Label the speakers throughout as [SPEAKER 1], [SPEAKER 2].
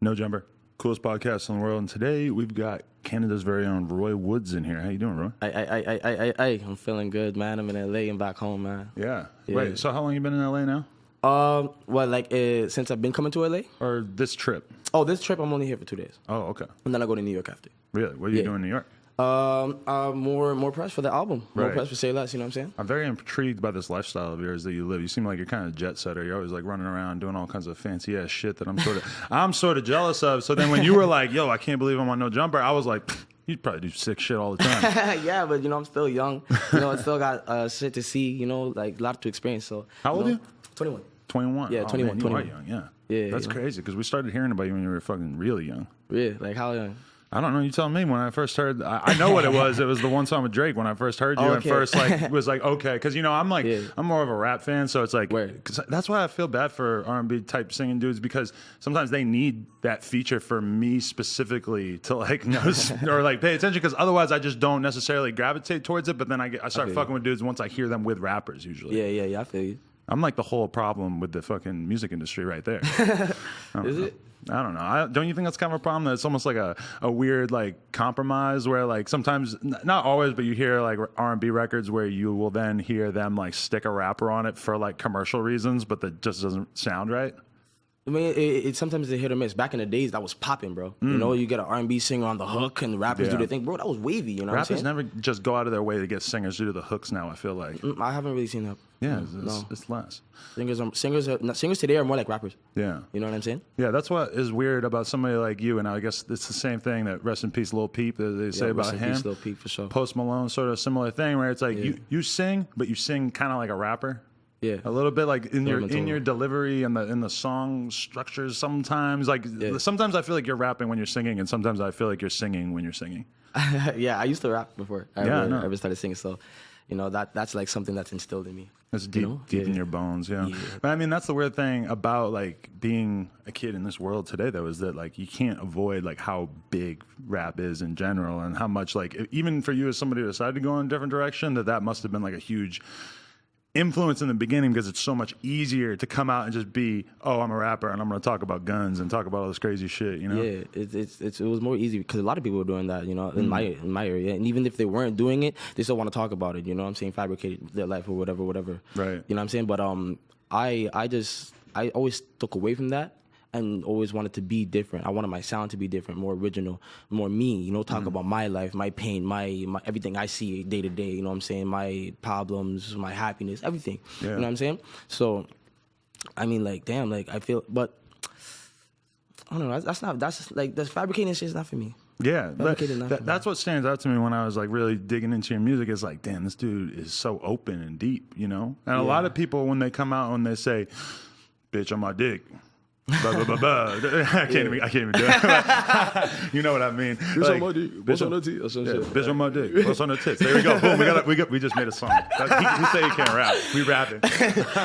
[SPEAKER 1] No Jumper, coolest podcast in the world, and today we've got Canada's very own Roy Woods in here. How you doing, Roy?
[SPEAKER 2] I'm feeling good, man. I'm in LA and back home, man.
[SPEAKER 1] Yeah. Wait, so how long you been in LA now?
[SPEAKER 2] Since I've been coming to LA?
[SPEAKER 1] Or this trip?
[SPEAKER 2] Oh, this trip, I'm only here for 2 days.
[SPEAKER 1] Oh, okay.
[SPEAKER 2] And then I go to New York after.
[SPEAKER 1] Really? What are you doing in New York?
[SPEAKER 2] More press for the album. More
[SPEAKER 1] Right.
[SPEAKER 2] press for Say Less, you know what I'm saying?
[SPEAKER 1] I'm very intrigued by this lifestyle of yours that you live. You seem like you're kind of a jet setter. You're always like running around doing all kinds of fancy ass shit that I'm sort of jealous of. So then when you were like, yo, I can't believe I'm on No Jumper, I was like, you probably do sick shit all the time.
[SPEAKER 2] Yeah, but I'm still young. I still got shit to see, like a lot to experience. So
[SPEAKER 1] How old are you?
[SPEAKER 2] 21.
[SPEAKER 1] 21.
[SPEAKER 2] Yeah,
[SPEAKER 1] Oh,
[SPEAKER 2] 21.
[SPEAKER 1] Man, you
[SPEAKER 2] 21.
[SPEAKER 1] are young, yeah.
[SPEAKER 2] Yeah,
[SPEAKER 1] That's crazy because we started hearing about you when you were fucking really young.
[SPEAKER 2] Yeah, like how young?
[SPEAKER 1] I don't know. You tell me. When I first heard, I know what it was. It was the one song with Drake. When I first heard you,
[SPEAKER 2] Okay.
[SPEAKER 1] at first was like okay, because I'm like I'm more of a rap fan, so it's like cause that's why I feel bad for R&B type singing dudes because sometimes they need that feature for me specifically to like know or like pay attention because otherwise I just don't necessarily gravitate towards it. But then I start fucking with dudes once I hear them with rappers usually.
[SPEAKER 2] Yeah. I feel you.
[SPEAKER 1] I'm like the whole problem with the fucking music industry right there.
[SPEAKER 2] Is it?
[SPEAKER 1] I don't know. Don't you think that's kind of a problem? That it's almost like a weird like compromise where like sometimes, not always, but you hear like R&B records where you will then hear them like stick a rapper on it for like commercial reasons, but that just doesn't sound right.
[SPEAKER 2] I mean, it sometimes it's a hit or miss. Back in the days, that was popping, bro. You get an R&B singer on the hook, and the rappers do their thing, bro. That was wavy. You know
[SPEAKER 1] Rappers
[SPEAKER 2] what I'm saying?
[SPEAKER 1] never just go out of their way to get singers due to the hooks now. I feel like.
[SPEAKER 2] I haven't really seen that.
[SPEAKER 1] Yeah,
[SPEAKER 2] No.
[SPEAKER 1] it's less.
[SPEAKER 2] Singers today are more like rappers.
[SPEAKER 1] Yeah.
[SPEAKER 2] You know what I'm saying?
[SPEAKER 1] Yeah, that's what is weird about somebody like you, and I guess it's the same thing that rest in peace, Lil Peep, that they say about
[SPEAKER 2] rest in
[SPEAKER 1] him.
[SPEAKER 2] peace, Lil Peep, for sure.
[SPEAKER 1] Post Malone, sort of a similar thing, where it's like you sing, but you sing kind of like a rapper.
[SPEAKER 2] Yeah,
[SPEAKER 1] a little bit like in
[SPEAKER 2] Totally.
[SPEAKER 1] your delivery and the song structures. Sometimes sometimes I feel like you're rapping when you're singing, and sometimes I feel like you're singing when you're singing.
[SPEAKER 2] Yeah, I used to rap before I ever started singing, so that's like something that's instilled in me.
[SPEAKER 1] It's deep in your bones, yeah. But I mean, that's the weird thing about like being a kid in this world today, though, is that like you can't avoid like how big rap is in general, and how much like even for you as somebody who decided to go in a different direction, that must have been like a huge influence in the beginning because it's so much easier to come out and just be, oh, I'm a rapper and I'm going to talk about guns and talk about all this crazy shit,
[SPEAKER 2] Yeah, it was more easy because a lot of people were doing that, in my area, and even if they weren't doing it, they still want to talk about it. You know what I'm saying? Fabricate their life or whatever.
[SPEAKER 1] Right.
[SPEAKER 2] You know what I'm saying? But I always stuck away from that. And always wanted to be different. I wanted my sound to be different, more original, more me. Talk about my life, my pain, my everything I see day to day. You know what I'm saying? My problems, my happiness, everything.
[SPEAKER 1] Yeah.
[SPEAKER 2] You know what I'm saying? So, I mean, like, damn, like I feel, but I don't know. That's fabricating shit is not for me.
[SPEAKER 1] Yeah, that's what stands out to me when I was like really digging into your music. Is like, damn, this dude is so open and deep. And a lot of people when they come out and they say, "Bitch, on my dick." Blah, blah, blah, blah. I can't even do it. You know what I mean?
[SPEAKER 2] Bitch on my dick. Bitch on the tits.
[SPEAKER 1] Bitch on my dick. What's on the tits? There we go. Boom. We just made a song. He say he can't rap. We rapping.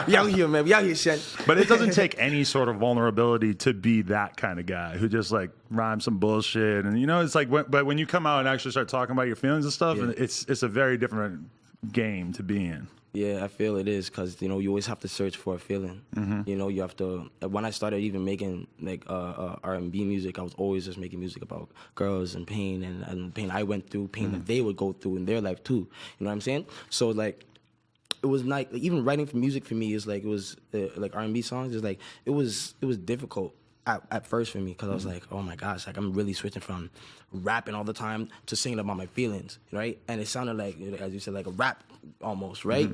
[SPEAKER 2] We out here, man. We out here, shit.
[SPEAKER 1] But it doesn't take any sort of vulnerability to be that kind of guy who just like rhymes some bullshit. And it's like, but when you come out and actually start talking about your feelings and stuff, and it's a very different game to be in.
[SPEAKER 2] Yeah, I feel it is because you always have to search for a feeling. You have to. When I started even making like R&B music, I was always just making music about girls and pain and pain I went through, pain that they would go through in their life too. You know what I'm saying? So like, it was like even writing for music for me is like it was like R&B songs is like it was difficult. At first for me, because I was like, oh my gosh, like I'm really switching from rapping all the time to singing about my feelings, right? And it sounded like, as you said, like a rap almost, right?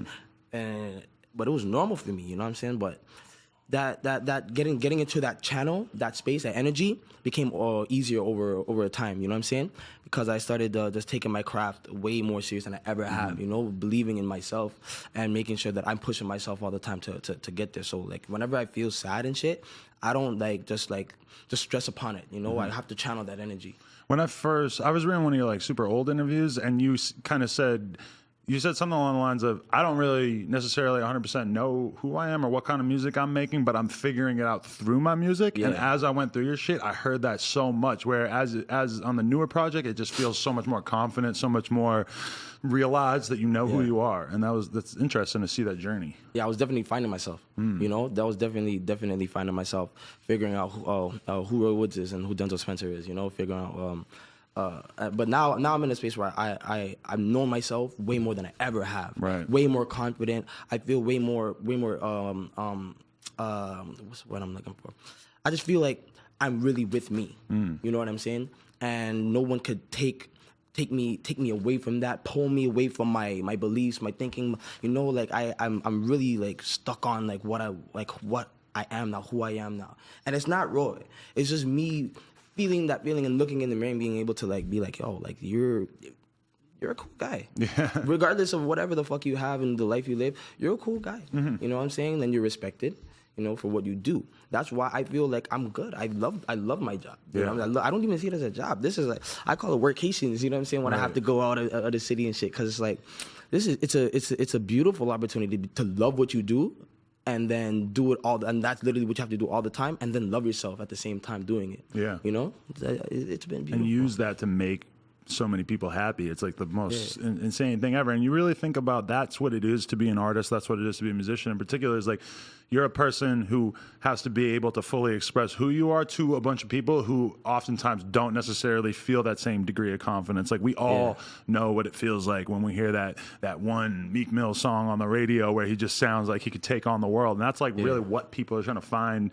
[SPEAKER 2] But it was normal for me, you know what I'm saying? But that getting into that channel, that space, that energy became easier over time, you know what I'm saying? Because I started just taking my craft way more serious than I ever have, believing in myself and making sure that I'm pushing myself all the time to get there. So like whenever I feel sad and shit, I don't just stress upon it, I have to channel that energy.
[SPEAKER 1] When I was reading one of your like super old interviews, and you kind of said you said something along the lines of, I don't really necessarily 100% know who I am or what kind of music I'm making, but I'm figuring it out through my music.
[SPEAKER 2] Yeah.
[SPEAKER 1] And as I went through your shit, I heard that so much. Whereas as on the newer project, it just feels so much more confident, so much more realized that you know who you are. And that's interesting to see that journey.
[SPEAKER 2] Yeah, I was definitely finding myself. You know, that was definitely finding myself, figuring out who Roy Woods is and who Denzel Spencer is. You know, figuring out. But now I'm in a space where I know myself way more than I ever have.
[SPEAKER 1] Right.
[SPEAKER 2] Way more confident. I feel way more what's what I'm looking for? I just feel like I'm really with me. You know what I'm saying? And no one could take me away from that, pull me away from my beliefs, my thinking. You know, like I'm really like stuck on like what I am now, who I am now. And it's not Roy. It's just me feeling that feeling and looking in the mirror and being able to like be like, yo, like you're a cool guy. Yeah. Regardless of whatever the fuck you have in the life you live, you're a cool guy. You know what I'm saying? Then you're respected, you know, for what you do. That's why I feel like I'm good. I love my job. You know what I mean? I don't even see it as a job. This is like, I call it workations, you know what I'm saying? When I have to go out of the city and shit. Cause it's like, it's a beautiful opportunity to love what you do. And then do it all, and that's literally what you have to do all the time, and then love yourself at the same time doing it. Yeah. You know? It's been beautiful.
[SPEAKER 1] And use that to make so many people happy. It's like the most insane thing ever. And you really think about that's what it is to be an artist, that's what it is to be a musician in particular, is like you're a person who has to be able to fully express who you are to a bunch of people who oftentimes don't necessarily feel that same degree of confidence. Like we all know what it feels like when we hear that one Meek Mill song on the radio where he just sounds like he could take on the world. And that's like really what people are trying to find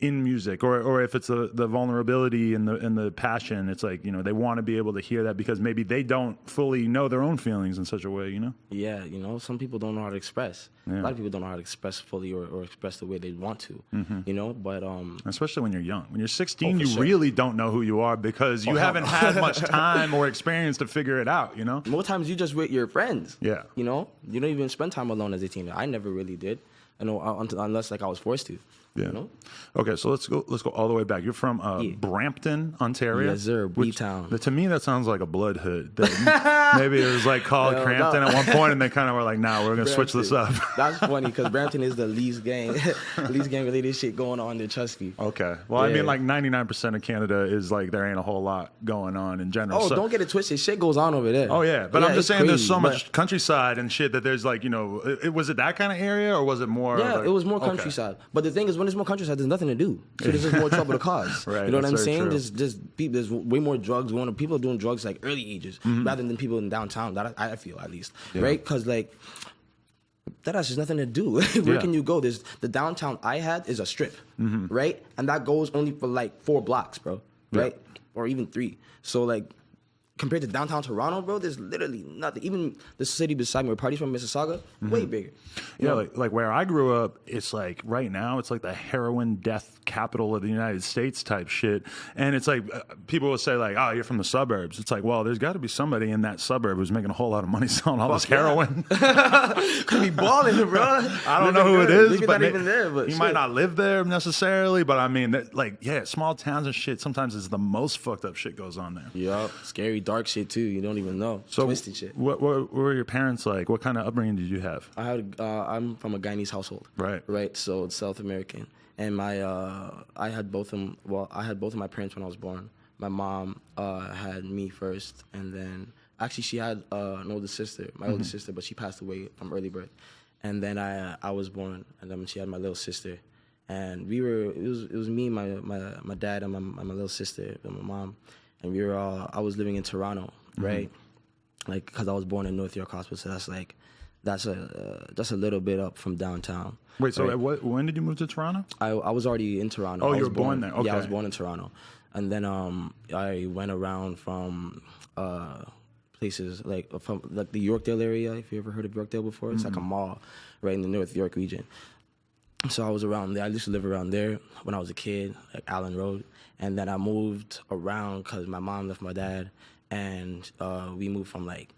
[SPEAKER 1] in music, or if it's the vulnerability and the passion, it's like, you know, they want to be able to hear that because maybe they don't fully know their own feelings in such a way, you know?
[SPEAKER 2] Yeah, you know, some people don't know how to express. A lot of people don't know how to express fully or express the way they want to, you know, but...
[SPEAKER 1] especially when you're young. When you're 16, you really don't know who you are because you haven't had much time or experience to figure it out, you know?
[SPEAKER 2] Most times you just with your friends.
[SPEAKER 1] Yeah.
[SPEAKER 2] You know? You don't even spend time alone as a teenager. I never really did, you know, unless like I was forced to. Yeah. You know?
[SPEAKER 1] Okay, so let's go all the way back. You're from Brampton, Ontario.
[SPEAKER 2] Yes, sir. B-town.
[SPEAKER 1] To me, that sounds like a blood hood. Maybe it was like called Crampton at one point, and they kind of were like, "Nah, we're gonna switch this up."
[SPEAKER 2] That's funny because Brampton is the least gang related shit going on there. Trust me.
[SPEAKER 1] Okay. Well, I mean, like 99% of Canada is like there ain't a whole lot going on in general.
[SPEAKER 2] Oh, so, don't get it twisted. Shit goes on over there.
[SPEAKER 1] Oh yeah, but I'm just saying, crazy, there's so much countryside and shit that there's like, you know, was it that kind of area or was it more?
[SPEAKER 2] Yeah,
[SPEAKER 1] like,
[SPEAKER 2] it was more countryside. But the thing is, when there's more countryside, there's nothing to do. So there's just more trouble to cause. Right, you know what I'm saying? There's way more drugs. People are doing drugs like early ages rather than people in downtown. That I feel at least, right? Because like that has just nothing to do. Where can you go? There's the downtown I had is a strip, right? And that goes only for like 4 blocks, bro, right? Or even 3. So like, compared to downtown Toronto, bro, there's literally nothing. Even the city beside me, where parties from Mississauga, way bigger.
[SPEAKER 1] Yeah, like where I grew up, it's like right now, it's like the heroin death capital of the United States type shit. And it's like people will say like, "Oh, you're from the suburbs." It's like, well, there's got to be somebody in that suburb who's making a whole lot of money selling all this heroin.
[SPEAKER 2] Could be balling, bro.
[SPEAKER 1] I don't know who it is,
[SPEAKER 2] maybe
[SPEAKER 1] but
[SPEAKER 2] not even there. But
[SPEAKER 1] you might not live there necessarily. But I mean, small towns and shit. Sometimes it's the most fucked up shit goes on there.
[SPEAKER 2] Yup, scary, dark shit too. You don't even know.
[SPEAKER 1] So
[SPEAKER 2] twisted shit.
[SPEAKER 1] What were your parents like? What kind of upbringing did you have?
[SPEAKER 2] I'm from a Guyanese household. Right. So it's South American, and I had both of them. Well, I had both of my parents when I was born. My mom had me first, and then actually she had an older sister, my older sister, but she passed away from early birth. And then I was born, and then she had my little sister, and it was me, my dad, and my little sister, and my mom. And we were I was living in Toronto, right? Like, because I was born in North York Hospital, so that's a little bit up from downtown.
[SPEAKER 1] Wait, so when did you move to Toronto?
[SPEAKER 2] I was already in Toronto.
[SPEAKER 1] Oh, you were born there. Okay.
[SPEAKER 2] Yeah, I was born in Toronto, and then I went around from places like the Yorkdale area. If you ever heard of Yorkdale before, it's like a mall right in the North York region. So I was around there. I used to live around there when I was a kid, like Allen Road. And then I moved around because my mom left my dad, and we moved from like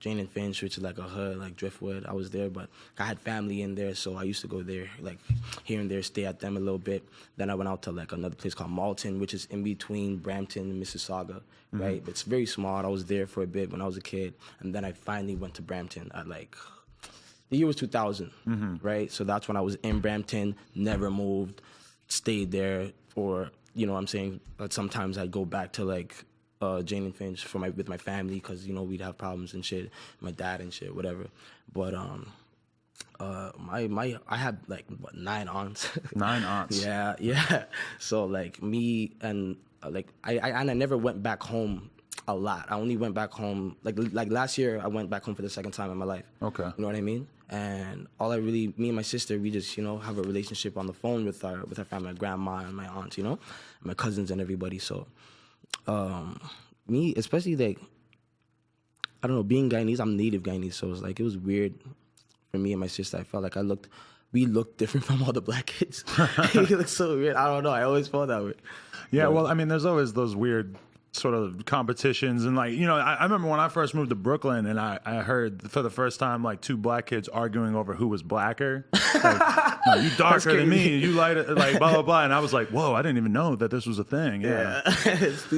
[SPEAKER 2] Jane and Finch, which is like a hood, like Driftwood. I was there, but I had family in there, so I used to go there, like here and there, stay at them a little bit. Then I went out to like another place called Malton, which is in between Brampton and Mississauga, right? It's very small. I was there for a bit when I was a kid, and then I finally went to Brampton at like, the year was 2000, right? So that's when I was in Brampton, never moved, stayed there, or, you know what I'm saying? But sometimes I'd go back to like, Jane and Finch with my family, because you know we'd have problems and shit, my dad and shit, whatever. But I had like 9 aunts. 9 aunts. Yeah. So like me and I never went back home a lot. I only went back home like last year. I went back home for the second time in my life.
[SPEAKER 1] Okay.
[SPEAKER 2] You know what I mean? And me and my sister, we just, you know, have a relationship on the phone with our family, my grandma and my aunts, you know, and my cousins and everybody. So. Me, especially like, I don't know, being Guyanese, I'm native Guyanese, so it's like, it was weird for me and my sister. I felt like we looked different from all the black kids. We looked so weird. I don't know, I always felt that way.
[SPEAKER 1] Yeah, well, I mean, there's always those weird sort of competitions, and like, you know, I remember when I first moved to Brooklyn, and I heard for the first time like 2 black kids arguing over who was blacker. Like, no, you darker than me, you lighter, like blah blah blah, and I was like, whoa, I didn't even know that this was a thing. Yeah.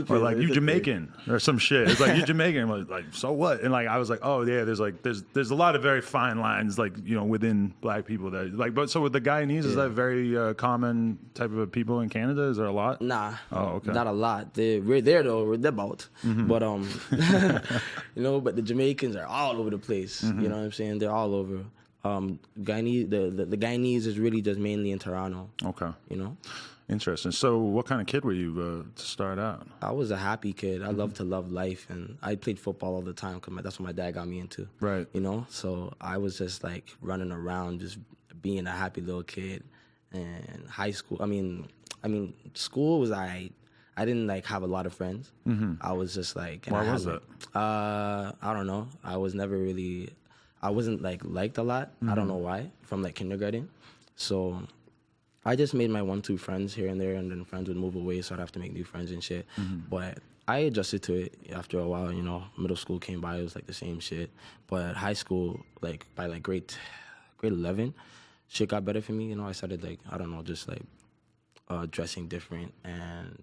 [SPEAKER 1] Or like, you Jamaican or some shit. It's like, you Jamaican, like so what? And like I was like, oh yeah, there's a lot of very fine lines, like, you know, within black people that like. But so with the Guyanese, is that very common type of people in Canada? Is there a lot?
[SPEAKER 2] Nah.
[SPEAKER 1] Oh, okay.
[SPEAKER 2] Not a lot. We're there though. We're about. But you know, but the Jamaicans are all over the place. You know what I'm saying? They're all over. Guyanese, the Guyanese is really just mainly in Toronto.
[SPEAKER 1] Okay.
[SPEAKER 2] You know?
[SPEAKER 1] Interesting. So what kind of kid were you to start out?
[SPEAKER 2] I was a happy kid. I loved to love life, and I played football all the time because that's what my dad got me into.
[SPEAKER 1] Right.
[SPEAKER 2] You know? So I was just like running around, just being a happy little kid. And high school, I mean, school was I didn't like have a lot of friends. I was just like...
[SPEAKER 1] Why was that?
[SPEAKER 2] I don't know. I wasn't like liked a lot. I don't know why, from like kindergarten. So I just made my 1-2 friends here and there, and then friends would move away, so I'd have to make new friends and shit. But I adjusted to it after a while, you know. Middle school came by, it was like the same shit. But high school, like by like grade 11, shit got better for me, you know. I started like, I don't know, just like dressing different and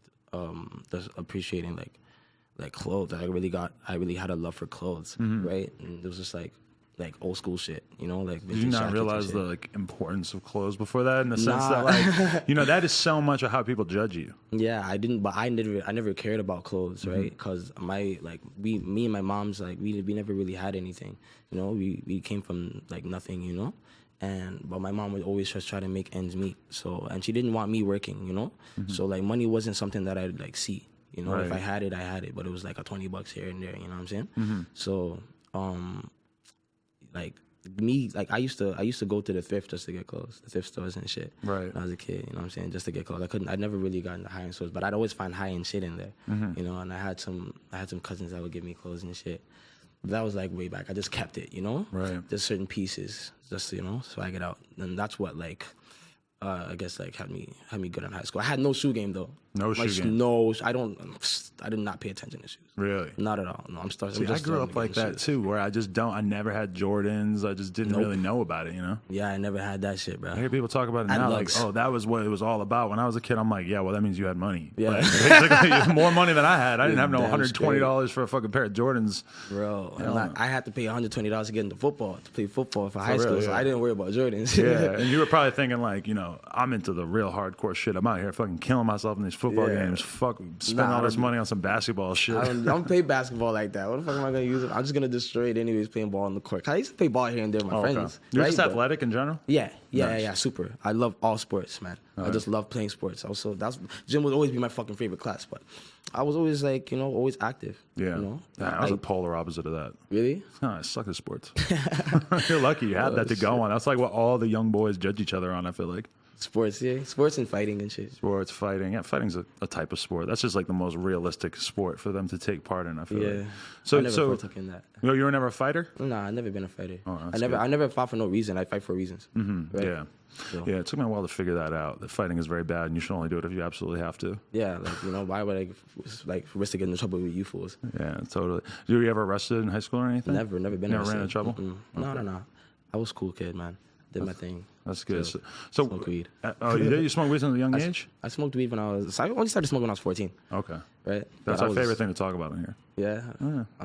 [SPEAKER 2] just appreciating like clothes. I really had a love for clothes, right? And it was just like old school shit, you know, like.
[SPEAKER 1] Did you not realize the like importance of clothes before that, in the sense that like, you know, that is so much of how people judge you?
[SPEAKER 2] Yeah, I didn't, but I never cared about clothes, right? Because me and my mom's like we never really had anything, you know. We came from like nothing, you know. But my mom would always just try to make ends meet. So, and she didn't want me working, you know. So like money wasn't something that I'd like see, you know. Right. If I had it, I had it. But it was like a $20 here and there, you know what I'm saying? So, like me, like I used to go to the thrift just to get clothes, the thrift stores and shit. Right. When I was a kid, you know what I'm saying, just to get clothes. I never really got into high-end stores, but I'd always find high-end shit in there, you know. And I had some cousins that would give me clothes and shit. That was like way back. I just kept it, you know. Right. Just certain pieces, just, you know, swag it out, and that's what like I guess like had me good in high school. I had no shoe game though. No shoe game. No, I did not pay attention to shoes. Really? Not at all. No, I'm starting.
[SPEAKER 1] See, I grew up like that too, where I never had Jordans. I just didn't really know about it, you know.
[SPEAKER 2] Yeah, I never had that shit, bro.
[SPEAKER 1] I hear people talk about it now, like, oh, that was what it was all about. When I was a kid, I'm like, yeah, well, that means you had money. Yeah, like, basically, more money than I had. I didn't have no $120 for a fucking pair of Jordans,
[SPEAKER 2] bro. I had to pay $120 to get into football, to play football for high school, so I didn't worry about Jordans.
[SPEAKER 1] Yeah, and you were probably thinking like, you know, I'm into the real hardcore shit. I'm out here fucking killing myself in these football games. Fuck, spend all this money on some basketball shit.
[SPEAKER 2] I don't play basketball like that. What the fuck am I gonna use it? I'm just gonna destroy it anyways, playing ball on the court. I used to play ball here and there with my friends. Okay.
[SPEAKER 1] You're just athletic in general?
[SPEAKER 2] Yeah, super. I love all sports, man. I just love playing sports. Also, gym would always be my fucking favorite class, but I was always like, you know, always active. Yeah. You know?
[SPEAKER 1] I was a polar opposite of that.
[SPEAKER 2] Really?
[SPEAKER 1] No, I suck at sports. You're lucky you had that to go on. That's like what all the young boys judge each other on, I feel like.
[SPEAKER 2] Sports, yeah. Sports and fighting and shit.
[SPEAKER 1] Sports, fighting. Yeah, fighting's a type of sport. That's just like the most realistic sport for them to take part in, I feel like.
[SPEAKER 2] I never partook in that.
[SPEAKER 1] You were never a fighter?
[SPEAKER 2] Nah, I've never been a fighter.
[SPEAKER 1] Oh,
[SPEAKER 2] I never fought for no reason. I fight for reasons. Right?
[SPEAKER 1] Yeah.
[SPEAKER 2] So.
[SPEAKER 1] Yeah, it took me a while to figure that out. That fighting is very bad, and you should only do it if you absolutely have to.
[SPEAKER 2] Yeah, like, you know, why would I risk to get in trouble with you fools?
[SPEAKER 1] Yeah, totally. Were you ever arrested in high school or anything?
[SPEAKER 2] Never been arrested.
[SPEAKER 1] Never ran into trouble?
[SPEAKER 2] Okay. No. I was a cool kid, man. Did my thing.
[SPEAKER 1] That's good.
[SPEAKER 2] So
[SPEAKER 1] smoked
[SPEAKER 2] weed.
[SPEAKER 1] Oh, you did? You smoked weed at a young age?
[SPEAKER 2] I smoked weed when I only started smoking when I was 14.
[SPEAKER 1] Okay.
[SPEAKER 2] Right?
[SPEAKER 1] That's our favorite thing to talk about in here.
[SPEAKER 2] Yeah.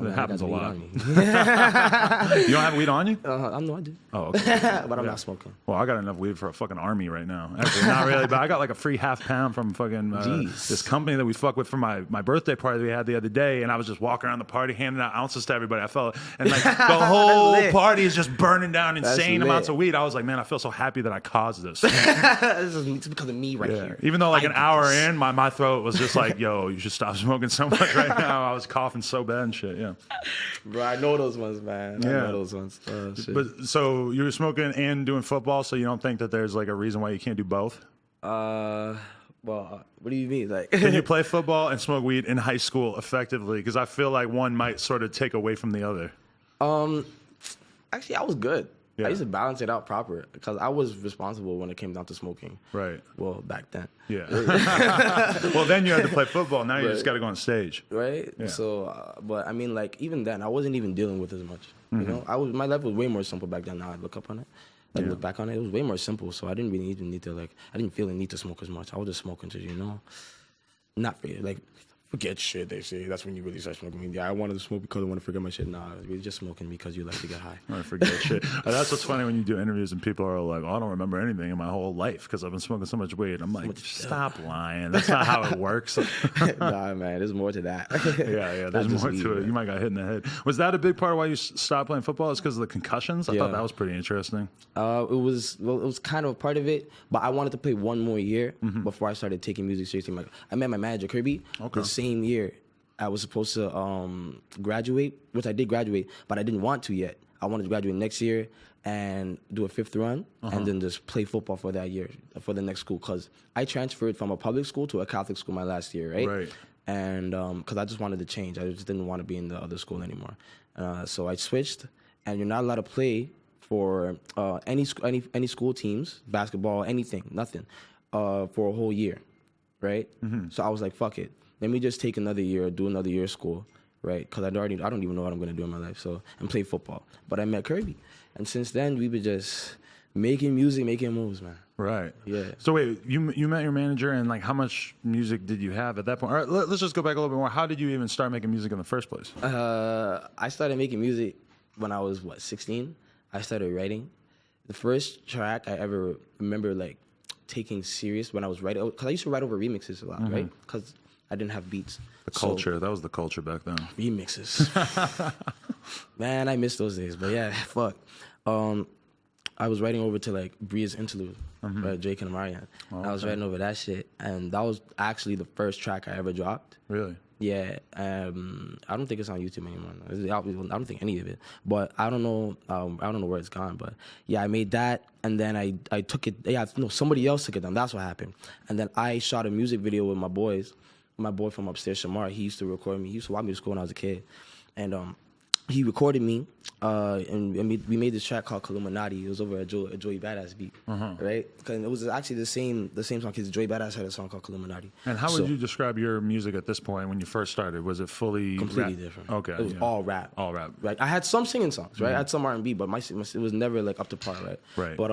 [SPEAKER 1] It happens a lot.
[SPEAKER 2] You
[SPEAKER 1] don't have weed on you?
[SPEAKER 2] I do.
[SPEAKER 1] Oh, okay.
[SPEAKER 2] But I'm not smoking.
[SPEAKER 1] Well, I got enough weed for a fucking army right now. Actually, not really, but I got like a free half pound from fucking this company that we fuck with for my birthday party that we had the other day, and I was just walking around the party handing out ounces to everybody. I felt, and like the whole party is just burning down insane amounts of weed. I was like, man, I feel so happy that I caused this.
[SPEAKER 2] This is because of me here.
[SPEAKER 1] Even though like an hour in, my throat was just like, yo, you should stop smoking so much right now. I was coughing so bad and shit. Yeah,
[SPEAKER 2] bro, I know those ones, man. I know those ones. Shit.
[SPEAKER 1] But so you were smoking and doing football, so you don't think that there's like a reason why you can't do both?
[SPEAKER 2] Well, what do you mean? Like,
[SPEAKER 1] can you play football and smoke weed in high school effectively? Because I feel like one might sort of take away from the other.
[SPEAKER 2] Actually, I was good.
[SPEAKER 1] Yeah.
[SPEAKER 2] I used to balance it out proper because I was responsible when it came down to smoking.
[SPEAKER 1] Right.
[SPEAKER 2] Well, back then.
[SPEAKER 1] Yeah. Well, then you had to play football. Now you just got to go on stage.
[SPEAKER 2] Right. Yeah. So, but I mean, like even then, I wasn't even dealing with as much. You know, my life was way more simple back then. Now I look up on it, look back on it, it was way more simple. So I didn't really even need to I didn't feel the need to smoke as much. I was just smoking to, not really like. Forget shit, they say. That's when you really start smoking. Yeah, I wanted to smoke because I want to forget my shit. Nah, you're just smoking because you like to get high.
[SPEAKER 1] I forget shit. That's what's funny when you do interviews and people are like, oh, I don't remember anything in my whole life because I've been smoking so much weed. I'm like, stop lying. That's not how it works.
[SPEAKER 2] Nah, man, there's more to that.
[SPEAKER 1] Yeah, there's more to it. You might got hit in the head. Was that a big part of why you stopped playing football? Is because of the concussions? I thought that was pretty interesting.
[SPEAKER 2] It was kind of a part of it, but I wanted to play one more year before I started taking music seriously. I met my manager, Kirby, the same year. I was supposed to graduate, which I did graduate, but I didn't want to yet. I wanted to graduate next year and do a 5th run and then just play football for that year, for the next school. Because I transferred from a public school to a Catholic school my last year, right? Right. And because I just wanted to change. I just didn't want to be in the other school anymore. So I switched, and you're not allowed to play for any school teams, basketball, anything, nothing, for a whole year, right? So I was like, fuck it. Let me just take another year, do another year of school, right? Because I don't even know what I'm going to do in my life, and play football. But I met Kirby. And since then, we were just making music, making moves, man.
[SPEAKER 1] Right.
[SPEAKER 2] Yeah.
[SPEAKER 1] So wait, you met your manager, and like how much music did you have at that point? All right, let's just go back a little bit more. How did you even start making music in the first place?
[SPEAKER 2] I started making music when I was, 16? I started writing. The first track I ever remember, taking serious when I was writing, because I used to write over remixes a lot, right? Because I didn't have beats.
[SPEAKER 1] The culture, that was the culture back then.
[SPEAKER 2] Remixes. Man, I miss those days. But yeah, fuck. I was writing over to Bria's Interlude by Drake and Marianne. I was writing over that shit, and that was actually the first track I ever dropped.
[SPEAKER 1] Really?
[SPEAKER 2] Yeah. I don't think it's on YouTube anymore. I don't think any of it. But I don't know. I don't know where it's gone. But yeah, I made that, and then I took it. Yeah, no, somebody else took it down. That's what happened. And then I shot a music video with my boys. My boy from upstairs, Shamar, he used to record me. He used to watch me to school when I was a kid. And he recorded me, and we made this track called Illuminati. It was over a Joey Badass beat, right? Because it was actually the same song, because Joey Badass had a song called Illuminati.
[SPEAKER 1] And how would you describe your music at this point when you first started? Was it fully
[SPEAKER 2] completely different?
[SPEAKER 1] Okay.
[SPEAKER 2] It was all rap.
[SPEAKER 1] All rap.
[SPEAKER 2] Right. I had some singing songs, right? I had some R&B, but it was never up to par, right?
[SPEAKER 1] Right.
[SPEAKER 2] But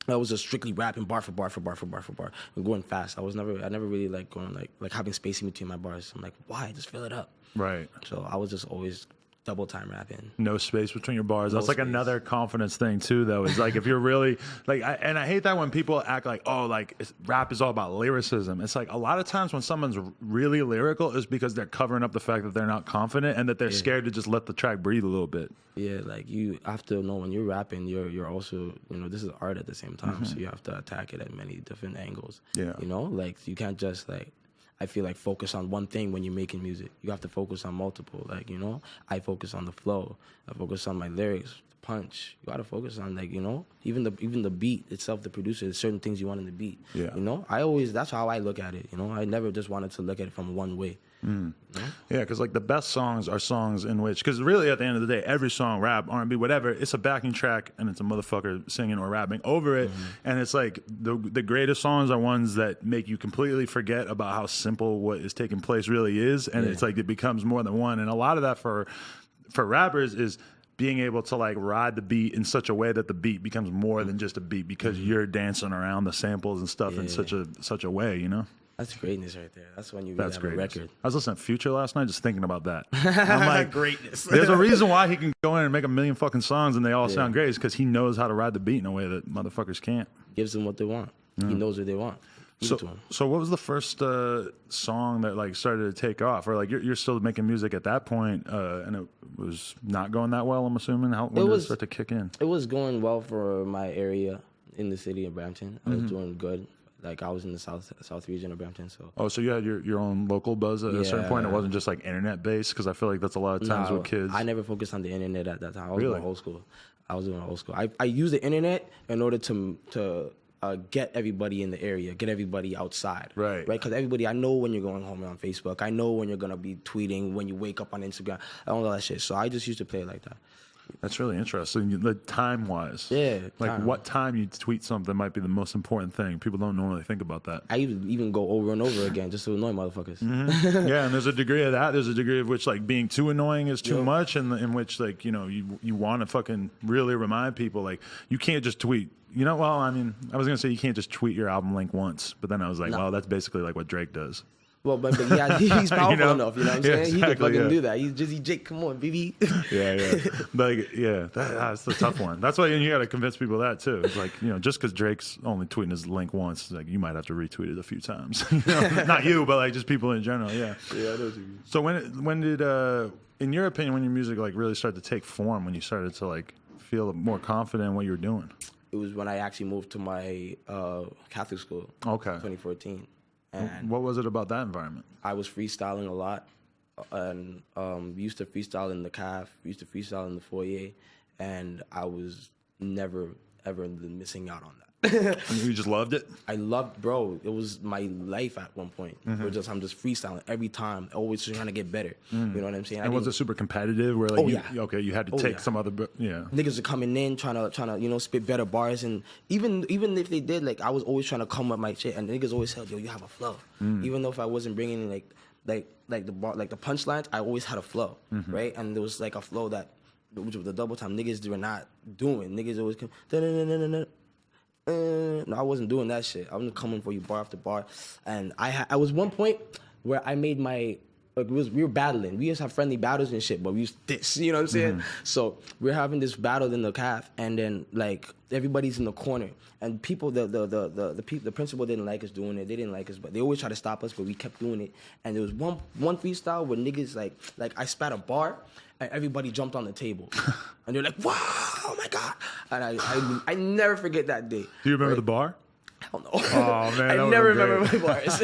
[SPEAKER 2] I was just strictly rapping bar for bar for bar for bar for bar and going fast. I never really going like having space in between my bars. I'm like, why? Just fill it up.
[SPEAKER 1] Right.
[SPEAKER 2] So I was just always double time rapping.
[SPEAKER 1] No space between your bars. That's another confidence thing too, though. Is if you're really and I hate that when people act like, oh, rap is all about lyricism. It's a lot of times when someone's really lyrical is because they're covering up the fact that they're not confident and that they're scared to just let the track breathe a little bit.
[SPEAKER 2] Yeah, you have to know when you're rapping, you're also, this is art at the same time, so you have to attack it at many different angles. Yeah. You can't just I feel focus on one thing when you're making music. You have to focus on multiple. I focus on the flow. I focus on my lyrics. punch. You gotta focus on, like, you know, even the beat itself, the producer, there's certain things you want in the beat.
[SPEAKER 1] Yeah.
[SPEAKER 2] You know, that's how I look at it. You know, I never just wanted to look at it from one way. You know?
[SPEAKER 1] Yeah, because like the best songs are songs in which, because really at the end of the day, every song, rap, R&B, whatever, it's a backing track and it's a motherfucker singing or rapping over it. And it's like the greatest songs are ones that make you completely forget about how simple what is taking place really is. And it's like it becomes more than one. And a lot of that for rappers is being able to like ride the beat in such a way that the beat becomes more than just a beat because you're dancing around the samples and stuff in such a way, you know?
[SPEAKER 2] That's greatness right there. That's when you really have a record.
[SPEAKER 1] I was listening to Future last night, just thinking about that. I'm like,
[SPEAKER 2] greatness.
[SPEAKER 1] There's a reason why he can go in and make a million fucking songs and they all sound great. It's because he knows how to ride the beat in a way that motherfuckers can't.
[SPEAKER 2] Gives them what they want. He knows what they want.
[SPEAKER 1] So what was the first song that like started to take off, or like you're still making music at that point, and it was not going that well? I'm assuming. When did it start to kick in?
[SPEAKER 2] It was going well for my area in the city of Brampton. I was doing good. Like I was in the south region of Brampton, so.
[SPEAKER 1] So you had your own local buzz at a certain point. It wasn't just like internet based, because I feel like that's a lot of times with kids.
[SPEAKER 2] I never focused on the internet at that time. I was doing old school. I used the internet in order to get everybody in the area, get everybody outside.
[SPEAKER 1] Right.
[SPEAKER 2] Because everybody, I know when you're going home on Facebook. I know when you're going to be tweeting, when you wake up on Instagram, all that shit. So I just used to play it like that.
[SPEAKER 1] That's really interesting. Like time-wise.
[SPEAKER 2] Yeah.
[SPEAKER 1] Like what time you tweet something might be the most important thing. People don't normally think about that.
[SPEAKER 2] I even go over and over again just to annoy motherfuckers.
[SPEAKER 1] Yeah, and there's a degree of that. There's a degree of which like being too annoying is too much, and in which like, you know, you want to fucking really remind people like you can't just tweet. You know, well, I mean, I was going to say you can't just tweet your album link once, but then I was like, well, that's basically like what Drake does.
[SPEAKER 2] Well, but yeah, he's powerful enough, you know what I'm saying?
[SPEAKER 1] Exactly,
[SPEAKER 2] he can fucking do that. He's just, Jake, come on, baby.
[SPEAKER 1] That's the tough one. That's why you got to convince people that too. It's like, you know, just because Drake's only tweeting his link once, like you might have to retweet it a few times. You know? Not you, but like just people in general. Yeah.
[SPEAKER 2] Yeah, I know what you mean.
[SPEAKER 1] So when did, in your opinion, when your music like really started to take form, when you started to like feel more confident in what you were doing?
[SPEAKER 2] It was when I actually moved to my Catholic school.
[SPEAKER 1] Okay.
[SPEAKER 2] 2014. And
[SPEAKER 1] what was it about that environment?
[SPEAKER 2] I was freestyling a lot, and used to freestyle in the CAF, used to freestyle in the foyer, and I was never, ever missing out on that.
[SPEAKER 1] You just loved it?
[SPEAKER 2] I loved, bro. It was my life at one point. I'm just freestyling every time, always trying to get better. You know what I'm saying?
[SPEAKER 1] And was it super competitive? Where like you had to take some other,
[SPEAKER 2] niggas are coming in trying to you know spit better bars, and even if they did, like I was always trying to come up my shit, and niggas always said, yo, you have a flow. Even though if I wasn't bringing in like the bar, like the punchlines, I always had a flow, right? And there was like a flow that, which was the double time niggas were not doing. Niggas always come. No, I wasn't doing that shit. I was coming for you bar after bar, and I was one point where I made my we were battling. We used to have friendly battles and shit, but we used this, you know what I'm saying? So we're having this battle in the CAF, and then like everybody's in the corner, and people the principal didn't like us doing it. They didn't like us, but they always try to stop us, but we kept doing it. And there was one freestyle where niggas like I spat a bar, and everybody jumped on the table, and they're like, "Wow, oh my god!" And I never forget that day.
[SPEAKER 1] Do you remember the bar?
[SPEAKER 2] Hell no.
[SPEAKER 1] Oh man,
[SPEAKER 2] I never remember my bars.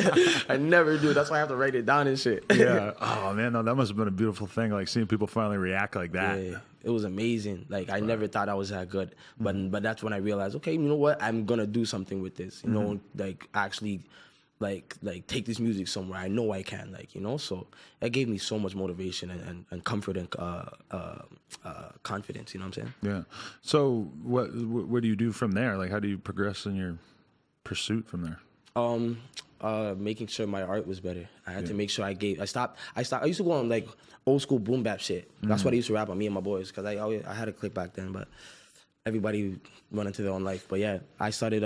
[SPEAKER 2] I never do. That's why I have to write it down and shit.
[SPEAKER 1] Yeah. Oh man, no, that must have been a beautiful thing. Like seeing people finally react like that.
[SPEAKER 2] Yeah, it was amazing. Like I never thought I was that good, but that's when I realized, okay, you know what? I'm gonna do something with this. You know, like actually, like take this music somewhere. I know I can. Like, you know, so it gave me so much motivation and comfort and confidence. You know what I'm saying?
[SPEAKER 1] Yeah. So what do you do from there? Like, how do you progress in your pursuit from there?
[SPEAKER 2] Making sure my art was better. I had to make sure I used to go on like old school boom bap shit. That's what I used to rap on, me and my boys, because I had a clique back then, but everybody run into their own life. But yeah, I started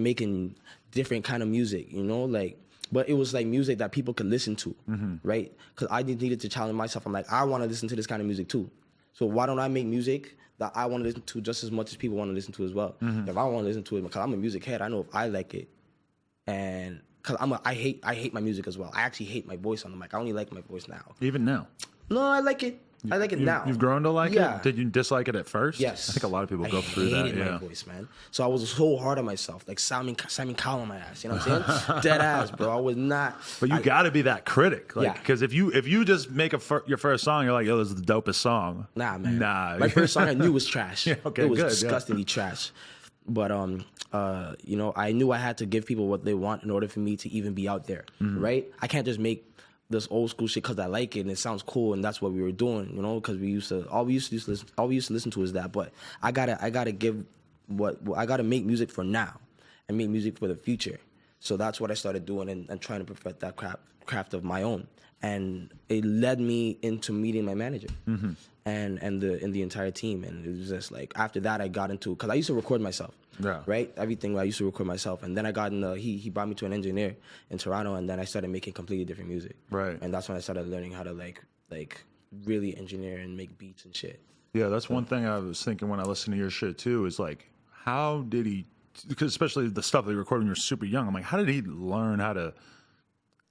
[SPEAKER 2] making different kind of music, you know, like, but it was like music that people could listen to, right? Because I needed to challenge myself. I'm like, I want to listen to this kind of music too. So why don't I make music that I want to listen to just as much as people want to listen to as well? If I want to listen to it, because I'm a music head, I know if I like it, and because I hate my music as well. I actually hate my voice on the mic. I only like my voice now.
[SPEAKER 1] Even now?
[SPEAKER 2] No, I like it. I like it now.
[SPEAKER 1] You've grown to like
[SPEAKER 2] Yeah.
[SPEAKER 1] it? Did you dislike it at first?
[SPEAKER 2] Yes.
[SPEAKER 1] I think a lot of people go through that.
[SPEAKER 2] I hated my voice, man. So I was so hard on myself, like Simon Cowell on my ass. You know what I'm saying? Dead ass, bro. I was not.
[SPEAKER 1] But you got to be that critic, like,
[SPEAKER 2] Yeah.
[SPEAKER 1] because if you just make your first song, you're like, yo, this is the dopest song.
[SPEAKER 2] Nah, man.
[SPEAKER 1] Nah.
[SPEAKER 2] My first song I knew was trash.
[SPEAKER 1] Okay,
[SPEAKER 2] it was
[SPEAKER 1] good,
[SPEAKER 2] disgustingly trash. But you know, I knew I had to give people what they want in order for me to even be out there, right? I can't just make this old school shit because I like it and it sounds cool and that's what we were doing, you know? Because all we used to listen to is that. But I gotta give I gotta make music for now and make music for the future. So that's what I started doing and trying to perfect that craft of my own. And it led me into meeting my manager and the entire team. And it was just like, after that, I got into, because I used to record myself, right? Everything I used to record myself. And then I got he brought me to an engineer in Toronto, and then I started making completely different music.
[SPEAKER 1] Right.
[SPEAKER 2] And that's when I started learning how to like really engineer and make beats and shit.
[SPEAKER 1] Yeah, that's one thing I was thinking when I listened to your shit too, is like, how did he, because especially the stuff that you recorded when you were super young, I'm like, how did he learn how to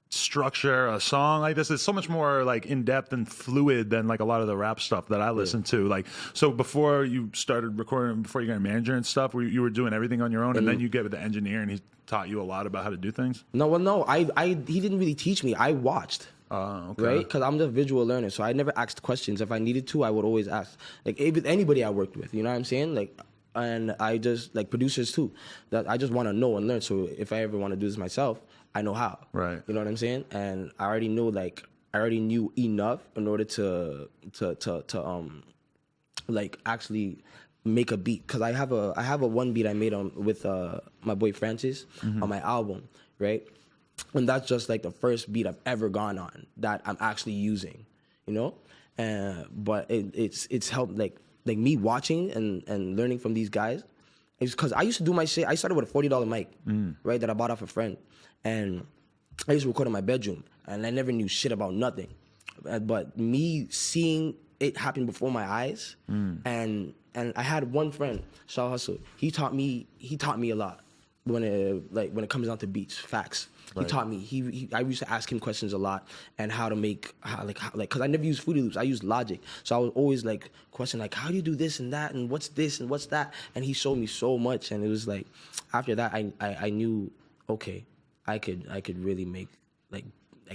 [SPEAKER 1] structure a song like this? It's so much more like in depth and fluid than like a lot of the rap stuff that I listen to. Like, so before you started recording, before you got a manager and stuff, you were doing everything on your own, and then you get with the engineer and he taught you a lot about how to do things?
[SPEAKER 2] No, he didn't really teach me. I watched.
[SPEAKER 1] Okay.
[SPEAKER 2] Right? Because I'm the visual learner, so I never asked questions. If I needed to, I would always ask. Like, with anybody I worked with, you know what I'm saying? Like, and I just, like, producers too, that I just want to know and learn. So if I ever want to do this myself, I know how.
[SPEAKER 1] Right.
[SPEAKER 2] You know what I'm saying? And I already knew, like, I already knew enough in order to like, actually make a beat. Because I have a one beat I made with my boy Francis on my album, right? And that's just like the first beat I've ever gone on that I'm actually using, you know? But it's helped, like me watching and learning from these guys. It's because I used to do my shit. I started with a $40 mic, right, that I bought off a friend. And I used to record in my bedroom, and I never knew shit about nothing. But me seeing it happen before my eyes, and I had one friend, Shaw Hustle. He taught me a lot when it comes down to beats, facts. He taught me. I used to ask him questions a lot, and how to make because I never used Fruity Loops. I used Logic, so I was always like question like, how do you do this and that, and what's this and what's that, and he showed me so much, and it was like after that I knew, okay, I could really make like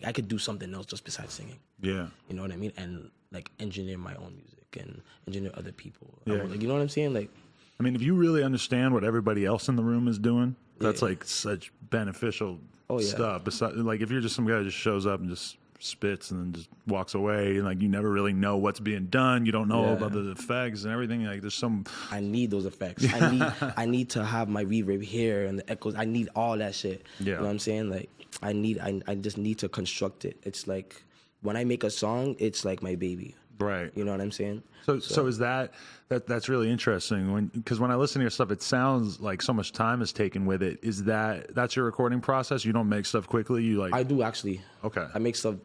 [SPEAKER 2] I could do something else just besides singing. Yeah, you know what I mean, and like engineer my own music and engineer other people. Yeah, like, you know what I'm saying, like.
[SPEAKER 1] I mean, if you really understand what everybody else in the room is doing, that's like such beneficial stuff. Besides, like if you're just some guy who just shows up and just spits and then just walks away, and like you never really know what's being done, you don't know about the effects and everything. Like there's some.
[SPEAKER 2] I need those effects. I need to have my reverb here and the echoes. I need all that shit. Yeah. You know what I'm saying? Like I just need to construct it. It's like when I make a song, it's like my baby.
[SPEAKER 1] Right.
[SPEAKER 2] You know what I'm saying?
[SPEAKER 1] So is that's really interesting because when I listen to your stuff, it sounds like so much time is taken with it. Is that's your recording process? You don't make stuff quickly? You like?
[SPEAKER 2] I do actually.
[SPEAKER 1] Okay.
[SPEAKER 2] I make stuff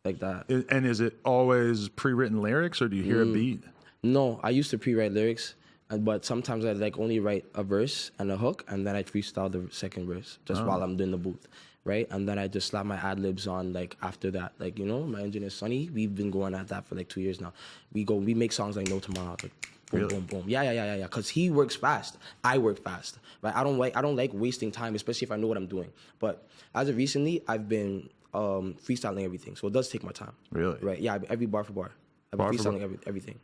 [SPEAKER 2] like that.
[SPEAKER 1] And is it always pre-written lyrics, or do you hear a beat?
[SPEAKER 2] No, I used to pre-write lyrics, but sometimes I like only write a verse and a hook, and then I freestyle the second verse just while I'm doing the booth. Right, and then I just slap my ad libs on like after that. Like, you know, my engineer Sonny, we've been going at that for like 2 years now. We make songs like No Tomorrow, like boom, boom, boom. Yeah. Because he works fast, I work fast. Right, I don't like wasting time, especially if I know what I'm doing. But as of recently, I've been freestyling everything, so it does take my time.
[SPEAKER 1] Really?
[SPEAKER 2] Right? Yeah, every bar for bar. I've been freestyling everything.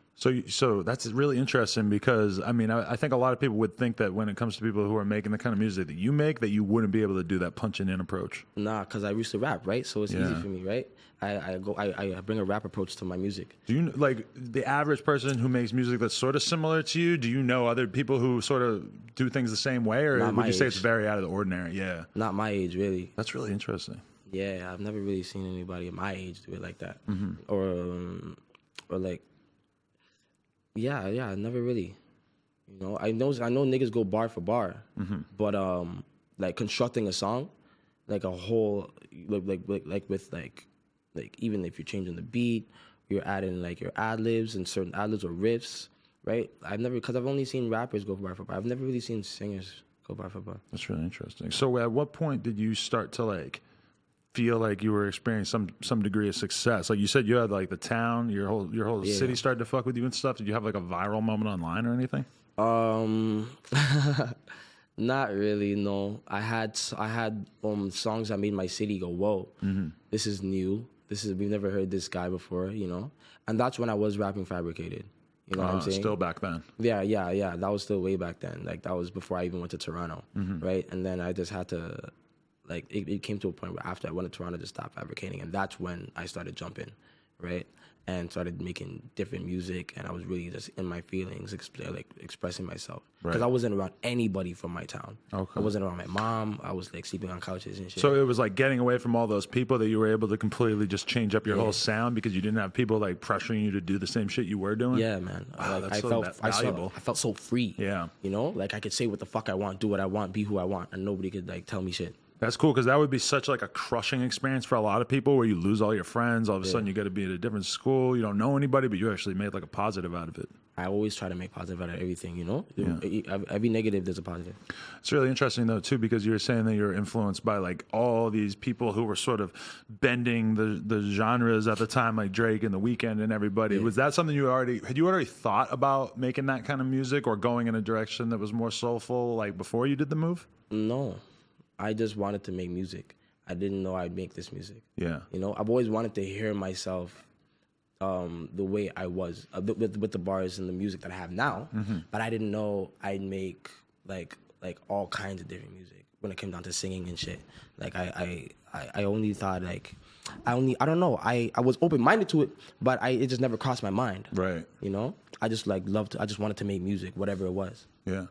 [SPEAKER 1] So that's really interesting because, I mean, I think a lot of people would think that when it comes to people who are making the kind of music that you make, that you wouldn't be able to do that punching in approach.
[SPEAKER 2] Nah, because I used to rap, right? So it's easy for me, right? I bring a rap approach to my music.
[SPEAKER 1] Do you, like, the average person who makes music that's sort of similar to you, do you know other people who sort of do things the same way, or would you say it's very out of the ordinary? Yeah.
[SPEAKER 2] Not my age, really.
[SPEAKER 1] That's really interesting.
[SPEAKER 2] Yeah, I've never really seen anybody at my age do it like that. Or like, yeah, never really. You know, I know niggas go bar for bar, but like constructing a song, like a whole, like with like even if you're changing the beat, you're adding like your ad libs and certain ad libs or riffs, right? Because I've only seen rappers go bar for bar. I've never really seen singers go bar for bar.
[SPEAKER 1] That's really interesting. So at what point did you start to like feel like you were experiencing some degree of success? Like you said, you had like the town, your whole city started to fuck with you and stuff. Did you have like a viral moment online or anything?
[SPEAKER 2] Not really. No, I had songs that made my city go, whoa, this is new. We've never heard this guy before, you know. And that's when I was rapping Fabricated. You know what I'm saying?
[SPEAKER 1] Still back then.
[SPEAKER 2] Yeah. That was still way back then. Like that was before I even went to Toronto, right? And then I just had to, like, it came to a point where after I went to Toronto to stop fabricating, and that's when I started jumping, right? And started making different music, and I was really just in my feelings, expressing myself. Because I wasn't around anybody from my town. Okay. I wasn't around my mom. I was like sleeping on couches and shit.
[SPEAKER 1] So it was like getting away from all those people that you were able to completely just change up your whole sound because you didn't have people like pressuring you to do the same shit you were doing?
[SPEAKER 2] Yeah, man.
[SPEAKER 1] Wow,
[SPEAKER 2] like,
[SPEAKER 1] that's
[SPEAKER 2] I felt so free.
[SPEAKER 1] Yeah.
[SPEAKER 2] You know? Like I could say what the fuck I want, do what I want, be who I want, and nobody could like tell me shit.
[SPEAKER 1] That's cool, because that would be such like a crushing experience for a lot of people where you lose all your friends. All of a sudden you got to be at a different school. You don't know anybody, but you actually made like a positive out of it.
[SPEAKER 2] I always try to make positive out of everything, you know? Yeah. Every negative, there's a positive.
[SPEAKER 1] It's really interesting, though, too, because you were saying that you were influenced by like all these people who were sort of bending the genres at the time, like Drake and The Weeknd and everybody. Yeah. Was that something you already thought about making that kind of music or going in a direction that was more soulful, like before you did the move?
[SPEAKER 2] No. I just wanted to make music. I didn't know I'd make this music.
[SPEAKER 1] Yeah.
[SPEAKER 2] You know, I've always wanted to hear myself the way I was with the bars and the music that I have now, but I didn't know I'd make like all kinds of different music when it came down to singing and shit. Like I only thought like I don't know. I was open-minded to it, but it just never crossed my mind.
[SPEAKER 1] Right.
[SPEAKER 2] You know? I just I just wanted to make music, whatever it was.
[SPEAKER 1] Yeah.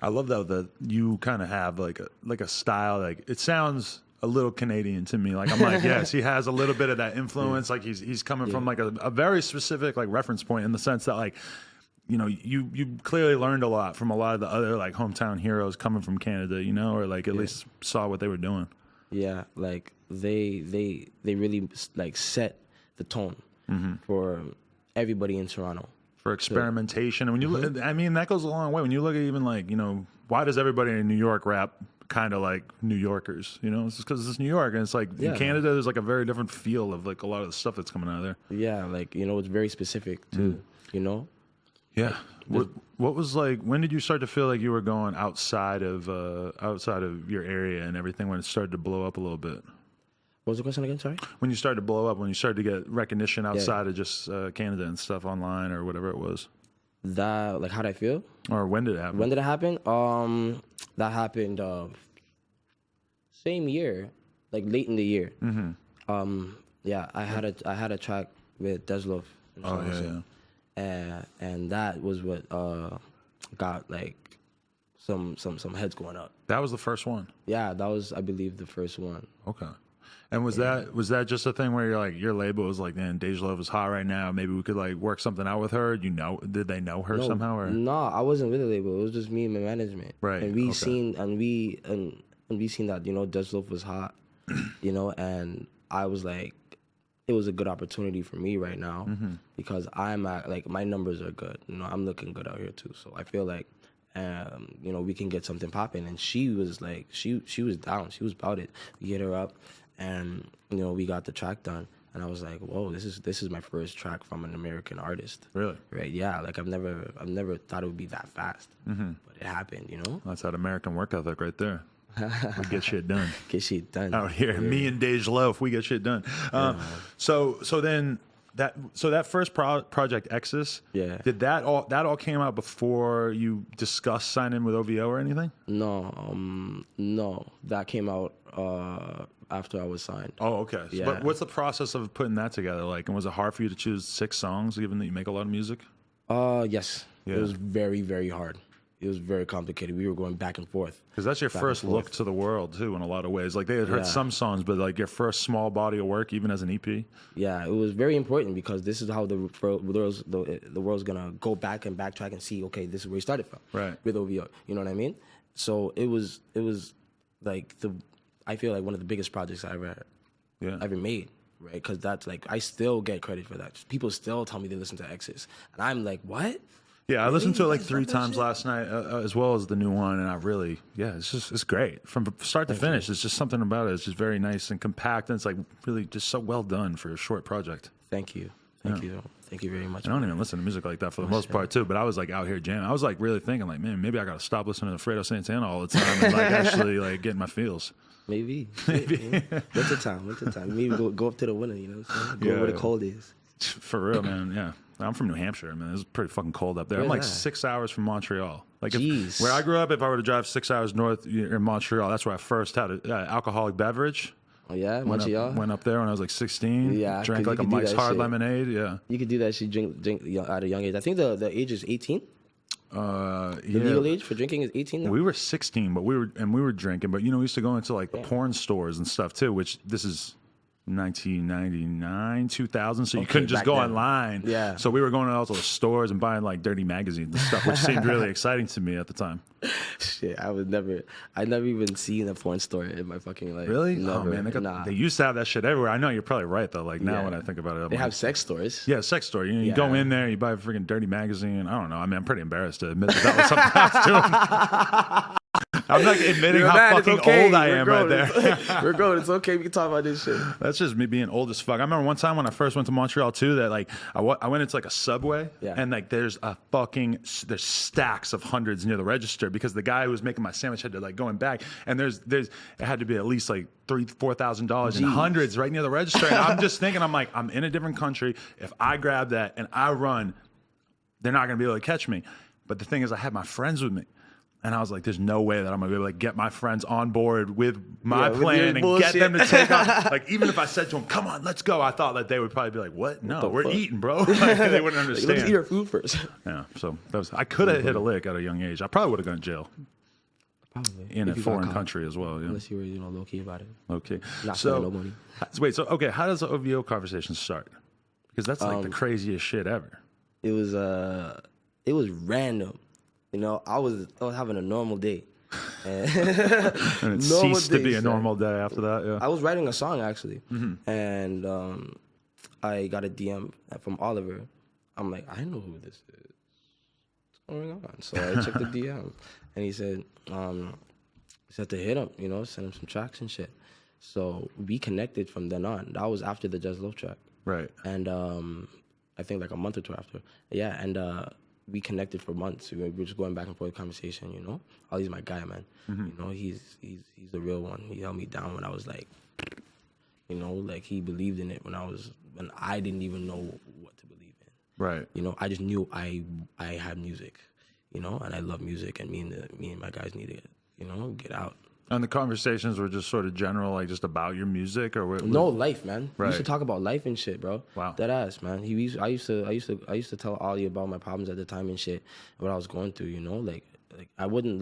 [SPEAKER 1] I love though that you kind of have like a style, like it sounds a little Canadian to me. Like I'm like, yes, he has a little bit of that influence. Like he's coming from like a very specific like reference point in the sense that like, you know, you clearly learned a lot from a lot of the other like hometown heroes coming from Canada, you know, or like at least saw what they were doing. Yeah,
[SPEAKER 2] like they really like set the tone for everybody in Toronto.
[SPEAKER 1] For experimentation. And when you look, I mean, that goes a long way. When you look at even like, you know, why does everybody in New York rap kind of like New Yorkers? You know, it's just because it's New York. And it's like in Canada, there's like a very different feel of like a lot of the stuff that's coming out of there.
[SPEAKER 2] Yeah, like, you know, it's very specific too, you know?
[SPEAKER 1] Yeah. What was like, when did you start to feel like you were going outside of your area and everything when it started to blow up a little bit?
[SPEAKER 2] What was the question again? Sorry?
[SPEAKER 1] When you started to blow up, when you started to get recognition outside of just Canada and stuff online or whatever it was.
[SPEAKER 2] That, like, how did I feel?
[SPEAKER 1] Or when did it happen?
[SPEAKER 2] When did it happen? That happened same year, like late in the year. Yeah, I had a track with Deslov. And that was what got like some heads going up.
[SPEAKER 1] That was the first one?
[SPEAKER 2] Yeah, that was, I believe, the first one.
[SPEAKER 1] Okay. And was that just a thing where you're like, your label was like, man, Deja Love is hot right now, maybe we could like work something out with her? Did they know her somehow? Or?
[SPEAKER 2] No, I wasn't with the label. It was just me and my management.
[SPEAKER 1] Right.
[SPEAKER 2] And we seen that, you know, Deja Love was hot, you know, and I was like, it was a good opportunity for me right now because I'm at, like, my numbers are good. You know, I'm looking good out here too. So I feel like, you know, we can get something popping. And she was like, she was down. She was about it. We hit her up. And, you know, we got the track done. And I was like, whoa, this is my first track from an American artist.
[SPEAKER 1] Really?
[SPEAKER 2] Right, yeah. Like, I've never thought it would be that fast. But it happened, you know?
[SPEAKER 1] That's that American work ethic right there. We get shit done.
[SPEAKER 2] Get shit done.
[SPEAKER 1] Out here. Yeah. Me and Deja Loaf, we get shit done. So then that first project, Exodus, did that all came out before you discussed signing with OVO or anything?
[SPEAKER 2] No, that came out after I was signed.
[SPEAKER 1] Oh, okay. Yeah. But what's the process of putting that together like? And was it hard for you to choose 6 songs, given that you make a lot of music?
[SPEAKER 2] Yes. Yeah. It was very, very hard. It was very complicated. We were going back and forth.
[SPEAKER 1] Because that's your first look to the world, too, in a lot of ways. Like, they had heard some songs, but, like, your first small body of work, even as an EP.
[SPEAKER 2] Yeah, it was very important because this is how the world's going to go back and backtrack and see, okay, this is where we started from.
[SPEAKER 1] Right.
[SPEAKER 2] With OVO. You know what I mean? So it was like, I feel like one of the biggest projects I ever made. Right? Because that's, like, I still get credit for that. People still tell me they listen to Exodus. And I'm like, what?
[SPEAKER 1] Yeah, I listened to it like 3 times last night, as well as the new one, and it's great from start to finish. It's just something about it. It's just very nice and compact, and it's like really just so well done for a short project.
[SPEAKER 2] Thank you very much.
[SPEAKER 1] I don't even listen to music like that for the most part too, but I was like out here jamming. I was like really thinking like, man, maybe I got to stop listening to Fredo Santana all the time and like actually like getting my feels.
[SPEAKER 2] Maybe. Winter time. Maybe go up to the winter. You know, what I'm saying? Go where the cold is.
[SPEAKER 1] For real, man. Yeah. I'm from New Hampshire, man. It's pretty fucking cold up there. I'm like 6 hours from Montreal. Like where I grew up, if I were to drive 6 hours north in Montreal, that's where I first had an alcoholic beverage.
[SPEAKER 2] Oh yeah, Montreal.
[SPEAKER 1] Went up there when I was like 16.
[SPEAKER 2] Yeah,
[SPEAKER 1] drank like a Mike's Hard Lemonade. Yeah,
[SPEAKER 2] you could do that shit. Drink at a young age. I think the age is 18. The legal age for drinking is 18 now?
[SPEAKER 1] We were 16, but we were drinking. But we used to go into like the porn stores and stuff too. Which this is 1999, 2000, so you couldn't just go online.
[SPEAKER 2] Yeah.
[SPEAKER 1] So we were going to all those stores and buying like dirty magazines and stuff, which seemed really exciting to me at the time.
[SPEAKER 2] Shit, I never even seen a porn store in my fucking life.
[SPEAKER 1] Really?
[SPEAKER 2] Never.
[SPEAKER 1] Oh man, they used to have that shit everywhere. I know you're probably right though. Like now when I think about it,
[SPEAKER 2] they have sex stores.
[SPEAKER 1] Yeah, sex store. You go in there, you buy a freaking dirty magazine. I don't know. I mean, I'm pretty embarrassed to admit that was something I was doing. I'm like admitting how fucking old I am right there.
[SPEAKER 2] We're grown. It's okay. We can talk about this shit.
[SPEAKER 1] That's just me being old as fuck. I remember one time when I first went to Montreal too, that like I went into like a Subway and like there's stacks of hundreds near the register because the guy who was making my sandwich had to like going back and there's it had to be at least like $3,000-$4,000 in hundreds right near the register. And I'm just thinking, I'm like, I'm in a different country. If I grab that and I run, they're not gonna be able to catch me. But the thing is, I had my friends with me. And I was like, there's no way that I'm going to be able to get my friends on board with my plan and get them to take off. Like, even if I said to them, come on, let's go, I thought that they would probably be like, what? No, we're eating, bro. Like, they wouldn't understand.
[SPEAKER 2] Let's eat our food first.
[SPEAKER 1] Yeah, so I could have hit a lick at a young age. I probably would have gone to jail.
[SPEAKER 2] Probably.
[SPEAKER 1] In a foreign country as well. Yeah.
[SPEAKER 2] Unless you were, low-key about it.
[SPEAKER 1] Okay.
[SPEAKER 2] Not spending no money.
[SPEAKER 1] Okay, how does the OVO conversation start? Because that's like the craziest shit ever.
[SPEAKER 2] It was random. I was having a normal day. And
[SPEAKER 1] it ceased to be a normal day after that, yeah.
[SPEAKER 2] I was writing a song, actually. Mm-hmm. And I got a DM from Oliver. I'm like, I know who this is. What's going on? So I checked the DM. And he said to hit him, send him some tracks and shit. So we connected from then on. That was after the Just Love track. Right. And I think like a month or two after. Yeah, and we connected for months. We were just going back and forth conversation, Ollie's my guy, man. Mm-hmm. He's the real one. He held me down when I was like, like he believed in it when I didn't even know what to believe in. Right. I just knew I had music, and I love music, and me and my guys needed it, get out.
[SPEAKER 1] And the conversations were just sort of general, like just about your music, or
[SPEAKER 2] no, life, man. Right. We used to talk about life and shit, bro. Wow, that ass, man. I used to tell Ollie about my problems at the time and shit, what I was going through. Like I wouldn't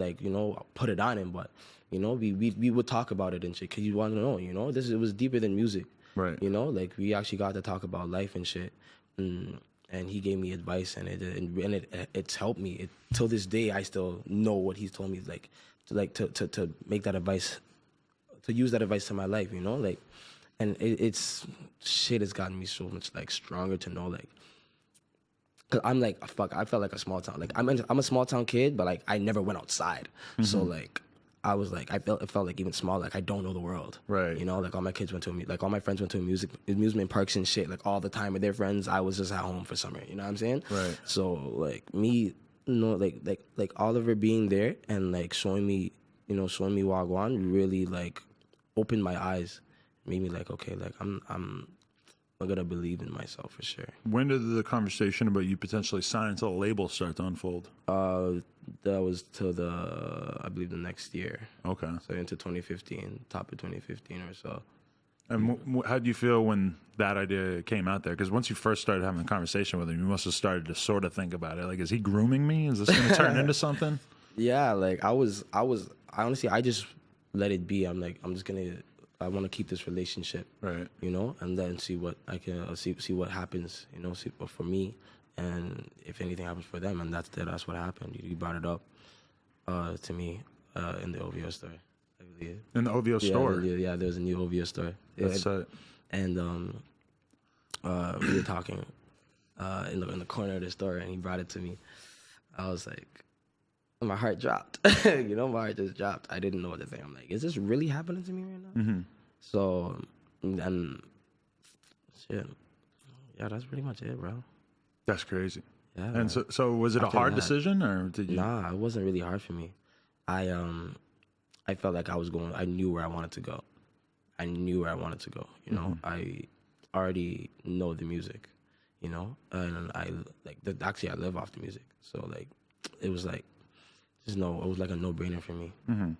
[SPEAKER 2] put it on him, but we would talk about it and shit because you want to know, it was deeper than music, right? Like we actually got to talk about life and shit, and he gave me advice and it's helped me. Till this day, I still know what he's told me, to make that advice, to use that advice in my life, and it's shit has gotten me so much stronger to know, cause I'm fuck, I felt like a small town, I'm a small town kid, but I never went outside, mm-hmm. So I was it felt even small, I don't know the world, right? All my kids went to all my friends went to amusement parks and shit, all the time with their friends. I was just at home for summer, you know what I'm saying? Right. So me. Like Oliver being there and showing me Wagwan really opened my eyes, made me okay, I'm gonna believe in myself for sure.
[SPEAKER 1] When did the conversation about you potentially signing to a label start to unfold?
[SPEAKER 2] That was till I believe the next year. Okay. So into 2015, top of 2015 or so.
[SPEAKER 1] And how do you feel when that idea came out there? Because once you first started having a conversation with him, you must have started to sort of think about it. Is he grooming me? Is this going to turn into something?
[SPEAKER 2] Yeah, I honestly, I just let it be. I want to keep this relationship, right? And then see what I can see what happens, see for me, and if anything happens for them, and that's what happened. You brought it up to me in the OVO store.
[SPEAKER 1] In the OVO store?
[SPEAKER 2] Yeah, there's a new OVO store.
[SPEAKER 1] That's it.
[SPEAKER 2] And we were talking in the corner of the store, and he brought it to me. I was like, my heart dropped. You know, my heart just dropped. I didn't know what to think. I'm like, is this really happening to me right now?
[SPEAKER 1] Mm-hmm.
[SPEAKER 2] So, and shit. Yeah, that's pretty much it, bro.
[SPEAKER 1] That's crazy.
[SPEAKER 2] Yeah.
[SPEAKER 1] And so was it a hard decision, or did you?
[SPEAKER 2] Nah, it wasn't really hard for me. I felt like I knew where I wanted to go. You know, I already know the music, you know, and I live off the music. So like, it was like, it was like a no-brainer for me, you know.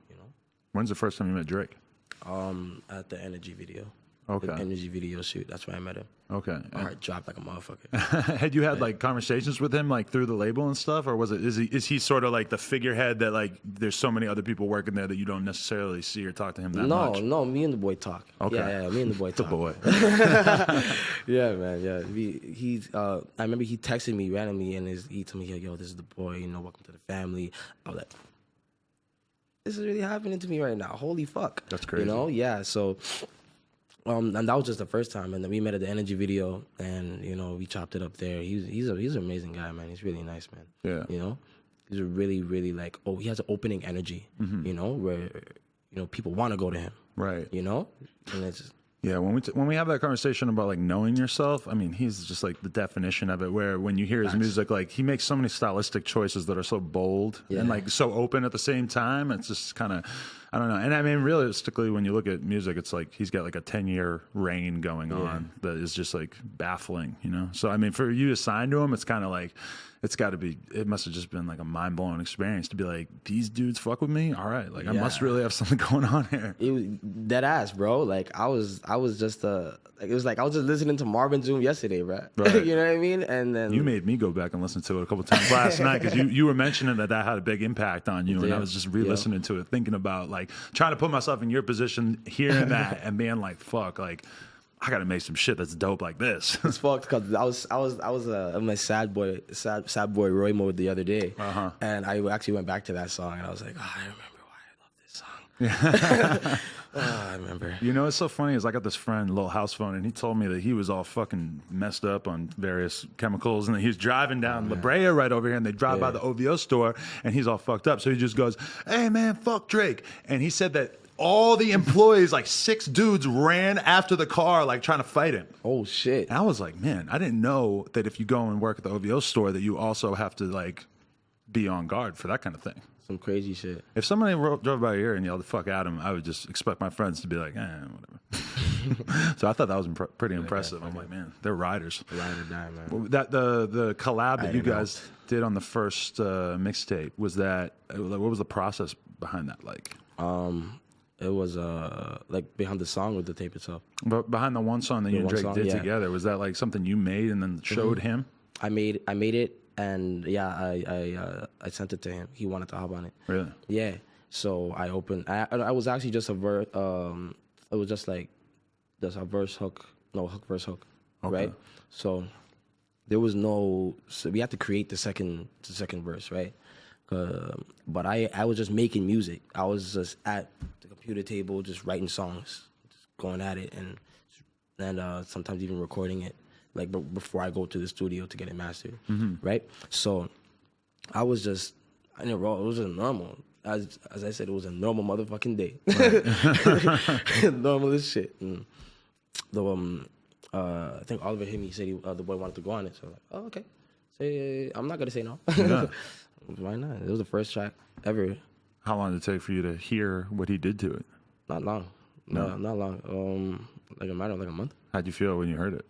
[SPEAKER 1] When's the first time you met Drake?
[SPEAKER 2] At the Energy video.
[SPEAKER 1] Okay.
[SPEAKER 2] The Energy video shoot. That's where I met him.
[SPEAKER 1] Okay.
[SPEAKER 2] My heart dropped like a motherfucker.
[SPEAKER 1] Had you had like conversations with him like through the label and stuff, or is he sort of like the figurehead that like there's so many other people working there that you don't necessarily see or talk to him that much?
[SPEAKER 2] No, me and the boy talk.
[SPEAKER 1] Okay.
[SPEAKER 2] Yeah, me and the boy talk.
[SPEAKER 1] The boy.
[SPEAKER 2] Yeah, man. Yeah, I remember he texted me randomly and he told me, "Yo, this is the boy. You know, welcome to the family." I was like, this is really happening to me right now. Holy fuck.
[SPEAKER 1] That's crazy.
[SPEAKER 2] You know? Yeah. So. And that was just the first time, and then we met at the Energy video, and you know we chopped it up there. He's an amazing guy, man. He's really nice, man.
[SPEAKER 1] Yeah.
[SPEAKER 2] You know, he's a really like he has an opening energy. You know, where you know people want to go to him.
[SPEAKER 1] Right.
[SPEAKER 2] You know, and it's just,
[SPEAKER 1] yeah, when we have that conversation about like knowing yourself, I mean, he's just like the definition of it. Where when you hear his music, like he makes so many stylistic choices that are so bold and like so open at the same time. It's just kind of, I don't know. And I mean, realistically, when you look at music, it's like he's got like a 10-year reign going on that is just like baffling, you know. So I mean, for you to sign to him, it's kind of like it must have just been like a mind-blowing experience to be like, these dudes fuck with me, all right, like I must really have something going on here.
[SPEAKER 2] It was dead ass, bro. Like I was just like it was like I was just listening to Marvin Zoom yesterday, bro.
[SPEAKER 1] Right.
[SPEAKER 2] You know what I mean? And then
[SPEAKER 1] you made me go back and listen to it a couple times last night because you were mentioning that had a big impact on you, and I was just re-listening to it, thinking about like trying to put myself in your position, hearing that, and being like, fuck, like I gotta make some shit that's dope like this.
[SPEAKER 2] It's fucked because I was my sad boy Roy mode the other day, and I actually went back to that song and I was like, I remember why I love this song. I remember.
[SPEAKER 1] You know, it's so funny is I got this friend, Lil House Phone, and he told me that he was all fucking messed up on various chemicals, and he was driving down La Brea right over here, and they drive by the OVO store, and he's all fucked up. So he just goes, "Hey man, fuck Drake," and he said that all the employees, like 6 dudes, ran after the car, like trying to fight him.
[SPEAKER 2] Oh shit!
[SPEAKER 1] And I was like, man, I didn't know that if you go and work at the OVO store, that you also have to like be on guard for that kind of thing.
[SPEAKER 2] Some crazy shit.
[SPEAKER 1] If somebody drove by here and yelled the fuck at him, I would just expect my friends to be like, whatever. So I thought that was pretty impressive. I'm like, man, they're riders.
[SPEAKER 2] Ride or die, man.
[SPEAKER 1] That the collab that you guys did on the first mixtape, was that, what was the process behind that like?
[SPEAKER 2] It was like behind the song or the tape itself.
[SPEAKER 1] But behind the one song that you and Drake did together, was that like something you made and then showed him? I made
[SPEAKER 2] it, and I sent it to him. He wanted to hop on it.
[SPEAKER 1] Really?
[SPEAKER 2] Yeah. So I opened. I was actually just a verse. It was just like a verse hook, hook verse hook, right? So there was no. So we had to create the second verse, right? But I was just making music. I was just at the computer table, just writing songs, just going at it, and sometimes even recording it, like before I go to the studio to get it mastered, right? So I was just, I didn't roll. It was just normal. As I said, it was a normal motherfucking day, right. Normal as shit. And I think Oliver hit me. He said the boy wanted to go on it, so I was like, oh okay. Say I'm not gonna say no. Yeah. Why not? It was the first track ever.
[SPEAKER 1] How long did it take for you to hear what he did to it?
[SPEAKER 2] Not long. No, not long. Like a matter of like a month.
[SPEAKER 1] How'd you feel when you heard it?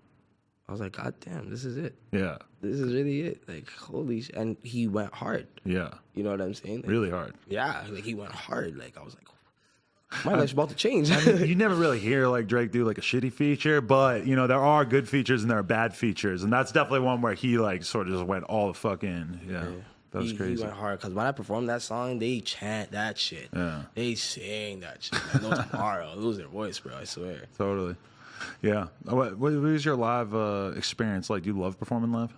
[SPEAKER 2] I was like, God damn, this is it.
[SPEAKER 1] Yeah.
[SPEAKER 2] This is really it. Like, holy shit. And he went hard.
[SPEAKER 1] Yeah.
[SPEAKER 2] You know what I'm saying? Like,
[SPEAKER 1] really hard.
[SPEAKER 2] Yeah. Like, he went hard. Like, I was like, my life's about to change.
[SPEAKER 1] I mean, you never really hear like Drake do like a shitty feature, but you know, there are good features and there are bad features. And that's definitely one where he like sort of just went all the fuck in. Yeah. That was crazy.
[SPEAKER 2] He went hard because when I performed that song, they chant that shit. Yeah. They sing that shit. Like, no tomorrow. Lose their voice, bro. I swear.
[SPEAKER 1] Totally. Yeah. What was your live experience like? Do you love performing live?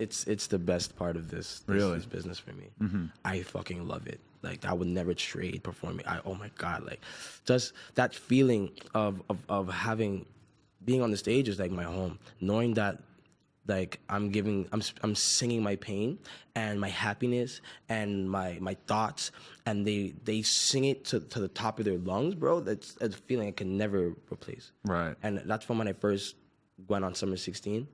[SPEAKER 2] It's the best part of this business for me. Mm-hmm. I fucking love it. Like, I would never trade performing. Oh my God. Like, just that feeling of being on the stage is like my home. Knowing that like I'm singing my pain and my happiness and my thoughts, and they sing it to the top of their lungs, bro. That's a feeling I can never replace.
[SPEAKER 1] Right.
[SPEAKER 2] And that's from when I first went on Summer 16.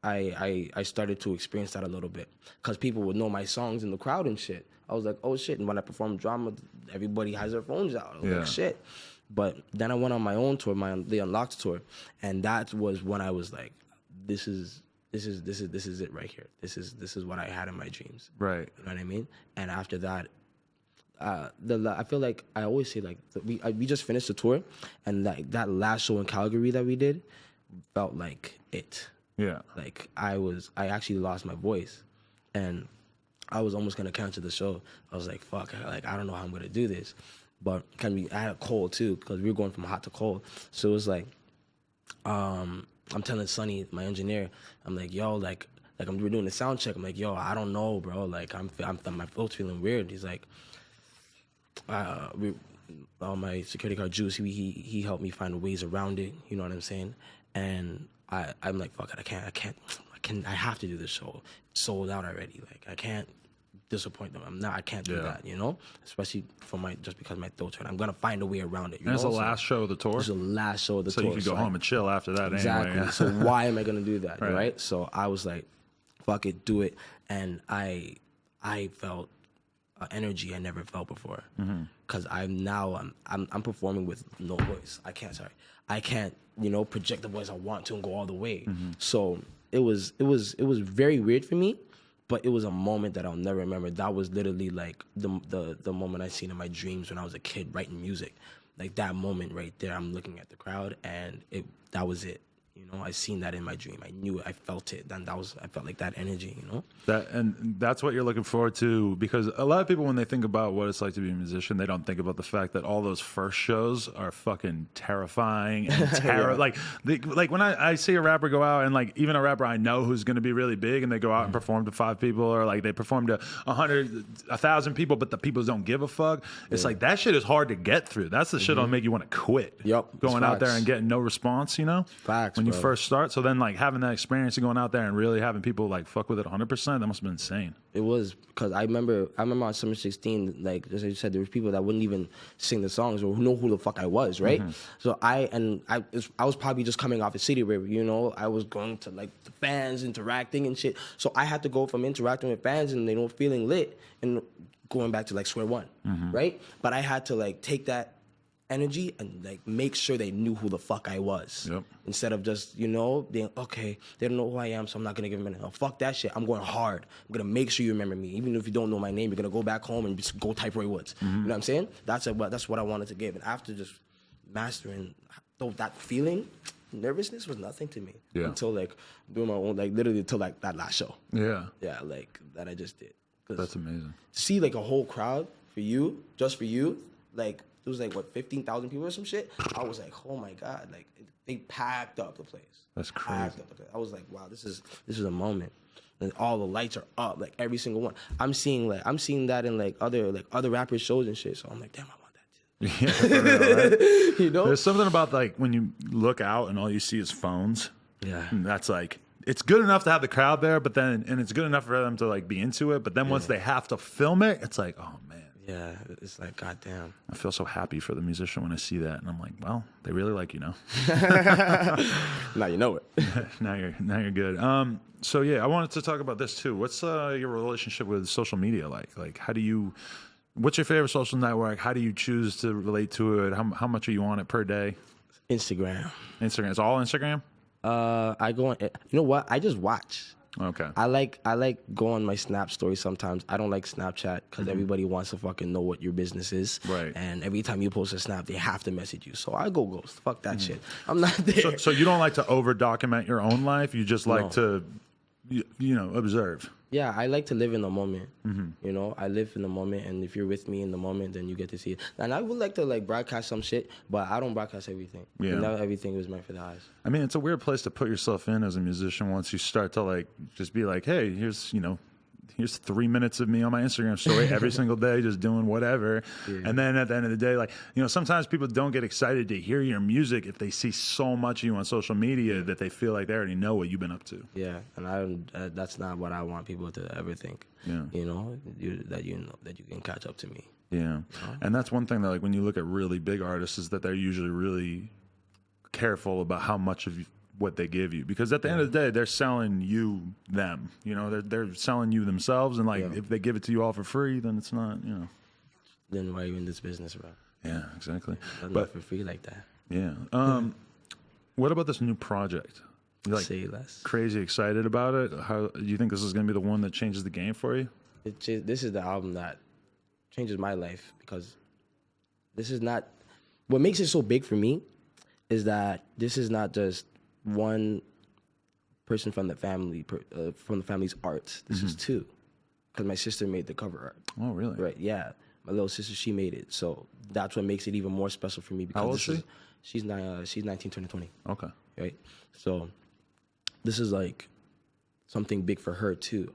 [SPEAKER 2] I started to experience that a little bit because people would know my songs in the crowd and shit. I was like, oh shit. And when I perform drama, everybody has their phones out. I was like, shit. But then I went on my own tour, the Unlocked tour, and that was when I was like, this is it right here. This is what I had in my dreams.
[SPEAKER 1] Right.
[SPEAKER 2] You know what I mean? And after that, I feel like I always say like we just finished the tour, and that last show in Calgary that we did felt like it.
[SPEAKER 1] Yeah.
[SPEAKER 2] Like I actually lost my voice, and I was almost gonna cancel the show. I was like, fuck, I don't know how I'm gonna do this. But I had a cold too, because we were going from hot to cold. So it was like, I'm telling Sonny, my engineer, I'm like, yo, like we're doing the sound check. I'm like, yo, I don't know, bro. Like my throat's feeling weird. He's like, my security guard Juice, he helped me find ways around it. You know what I'm saying? And I'm like, fuck it, I have to do this show. It's sold out already. Like I can't disappoint them. I can't do that, you know? Especially just because my throat's hurt. I'm gonna find a way around it.
[SPEAKER 1] And it's the last show of the tour?
[SPEAKER 2] It's the last show of the tour.
[SPEAKER 1] So you could go home and chill after that
[SPEAKER 2] exactly.
[SPEAKER 1] anyway.
[SPEAKER 2] So why am I gonna do that, right? So I was like, fuck it, do it. And I felt energy I never felt before. Because I'm performing with no voice. I can't, project the voice I want to and go all the way. So it was very weird for me. But it was a moment that I'll never remember. That was literally like the moment I seen in my dreams when I was a kid writing music. Like that moment right there, I'm looking at the crowd, and that was it. I seen that in my dream. I knew it. I felt it. And I felt like that energy,
[SPEAKER 1] That's what you're looking forward to, because a lot of people, when they think about what it's like to be a musician, they don't think about the fact that all those first shows are fucking terrifying and like when I see a rapper go out, and like even a rapper I know who's going to be really big, and they go out and perform to 5 people, or like they perform to 100, 1,000 people, but the people don't give a fuck. It's like that shit is hard to get through. That's the shit that'll make you want to quit.
[SPEAKER 2] Yep.
[SPEAKER 1] Going out there and getting no response,
[SPEAKER 2] Facts.
[SPEAKER 1] When you first start. So then like having that experience and going out there and really having people like fuck with it 100%, that must have been insane.
[SPEAKER 2] It was, because I remember on Summer 16, like as you said, there were people that wouldn't even sing the songs or know who the fuck I was, right? So I was probably just coming off a city where, I was going to like the fans, interacting and shit. So I had to go from interacting with fans and feeling lit and going back to like square one, right? But I had to like take that energy and like make sure they knew who the fuck I was.
[SPEAKER 1] Yep.
[SPEAKER 2] Instead of just, being, okay, they don't know who I am, so I'm not gonna give them anything. Fuck that shit. I'm going hard. I'm gonna make sure you remember me. Even if you don't know my name, you're gonna go back home and just go type Roy Woods. You know what I'm saying? That's what I wanted to give. And after just mastering that feeling, nervousness was nothing to me. Yeah. Until like doing my own, like literally until like that last show.
[SPEAKER 1] Yeah.
[SPEAKER 2] Yeah, like that I just did.
[SPEAKER 1] That's amazing.
[SPEAKER 2] To see like a whole crowd just for you, like it was like what 15,000 people or some shit. I was like, oh my god, like they packed up the place.
[SPEAKER 1] That's crazy.
[SPEAKER 2] I was like, wow, this is a moment. And all the lights are up, like every single one. I'm seeing that in like other rappers' shows and shit. So I'm like, damn, I want that too.
[SPEAKER 1] Yeah, for real, right? There's something about like when you look out and all you see is phones.
[SPEAKER 2] Yeah,
[SPEAKER 1] and that's like, it's good enough to have the crowd there, but then it's good enough for them to like be into it. But then once they have to film it, it's like, oh man.
[SPEAKER 2] Yeah, it's like, goddamn.
[SPEAKER 1] I feel so happy for the musician when I see that, and I'm like, well, they really like you now.
[SPEAKER 2] Now you know it.
[SPEAKER 1] now you're good. So yeah, I wanted to talk about this too. What's your relationship with social media like? Like, what's your favorite social network? How do you choose to relate to it? How much are you on it per day?
[SPEAKER 2] Instagram.
[SPEAKER 1] It's all Instagram?
[SPEAKER 2] I go on. You know what? I just watch.
[SPEAKER 1] Okay.
[SPEAKER 2] I like go on my Snap story sometimes. I don't like Snapchat because everybody wants to fucking know what your business is.
[SPEAKER 1] Right.
[SPEAKER 2] And every time you post a Snap, they have to message you. So I go ghost. Fuck that shit. I'm not there.
[SPEAKER 1] So you don't like to over document your own life. You just like to, observe.
[SPEAKER 2] Yeah, I like to live in the moment. I live in the moment, and if you're with me in the moment, then you get to see it. And I would like to like broadcast some shit, but I don't broadcast everything. Yeah. Not everything is meant for the eyes.
[SPEAKER 1] I mean, it's a weird place to put yourself in as a musician once you start to like just be like, hey, here's here's 3 minutes of me on my Instagram story every single day, just doing whatever. Yeah. And then at the end of the day, like, you know, sometimes people don't get excited to hear your music if they see so much of you on social media that they feel like they already know what you've been up to.
[SPEAKER 2] Yeah, and that's not what I want people to ever think. Yeah. You know, that you can catch up to me.
[SPEAKER 1] Yeah.
[SPEAKER 2] You know?
[SPEAKER 1] And that's one thing that, like, when you look at really big artists, is that they're usually really careful about how much of what they give you, because at the end of the day, they're selling you them. You know, they're selling you themselves, and like if they give it to you all for free, then it's not, you know.
[SPEAKER 2] Then why are you in this business, bro?
[SPEAKER 1] Yeah, exactly.
[SPEAKER 2] But for free like that.
[SPEAKER 1] Yeah. What about this new project? You're like
[SPEAKER 2] Say less.
[SPEAKER 1] Crazy excited about it. How do you think this is going to be the one that changes the game for you?
[SPEAKER 2] This is the album that changes my life, because this is not what makes it so big for me. Is that this is not just one person from the family, from the family's art. This is two, because my sister made the cover art.
[SPEAKER 1] Oh, really?
[SPEAKER 2] Right, yeah. My little sister, she made it. So that's what makes it even more special for me. Because
[SPEAKER 1] how old is she?
[SPEAKER 2] She's 19, turning 20.
[SPEAKER 1] Okay.
[SPEAKER 2] Right? So this is like something big for her too,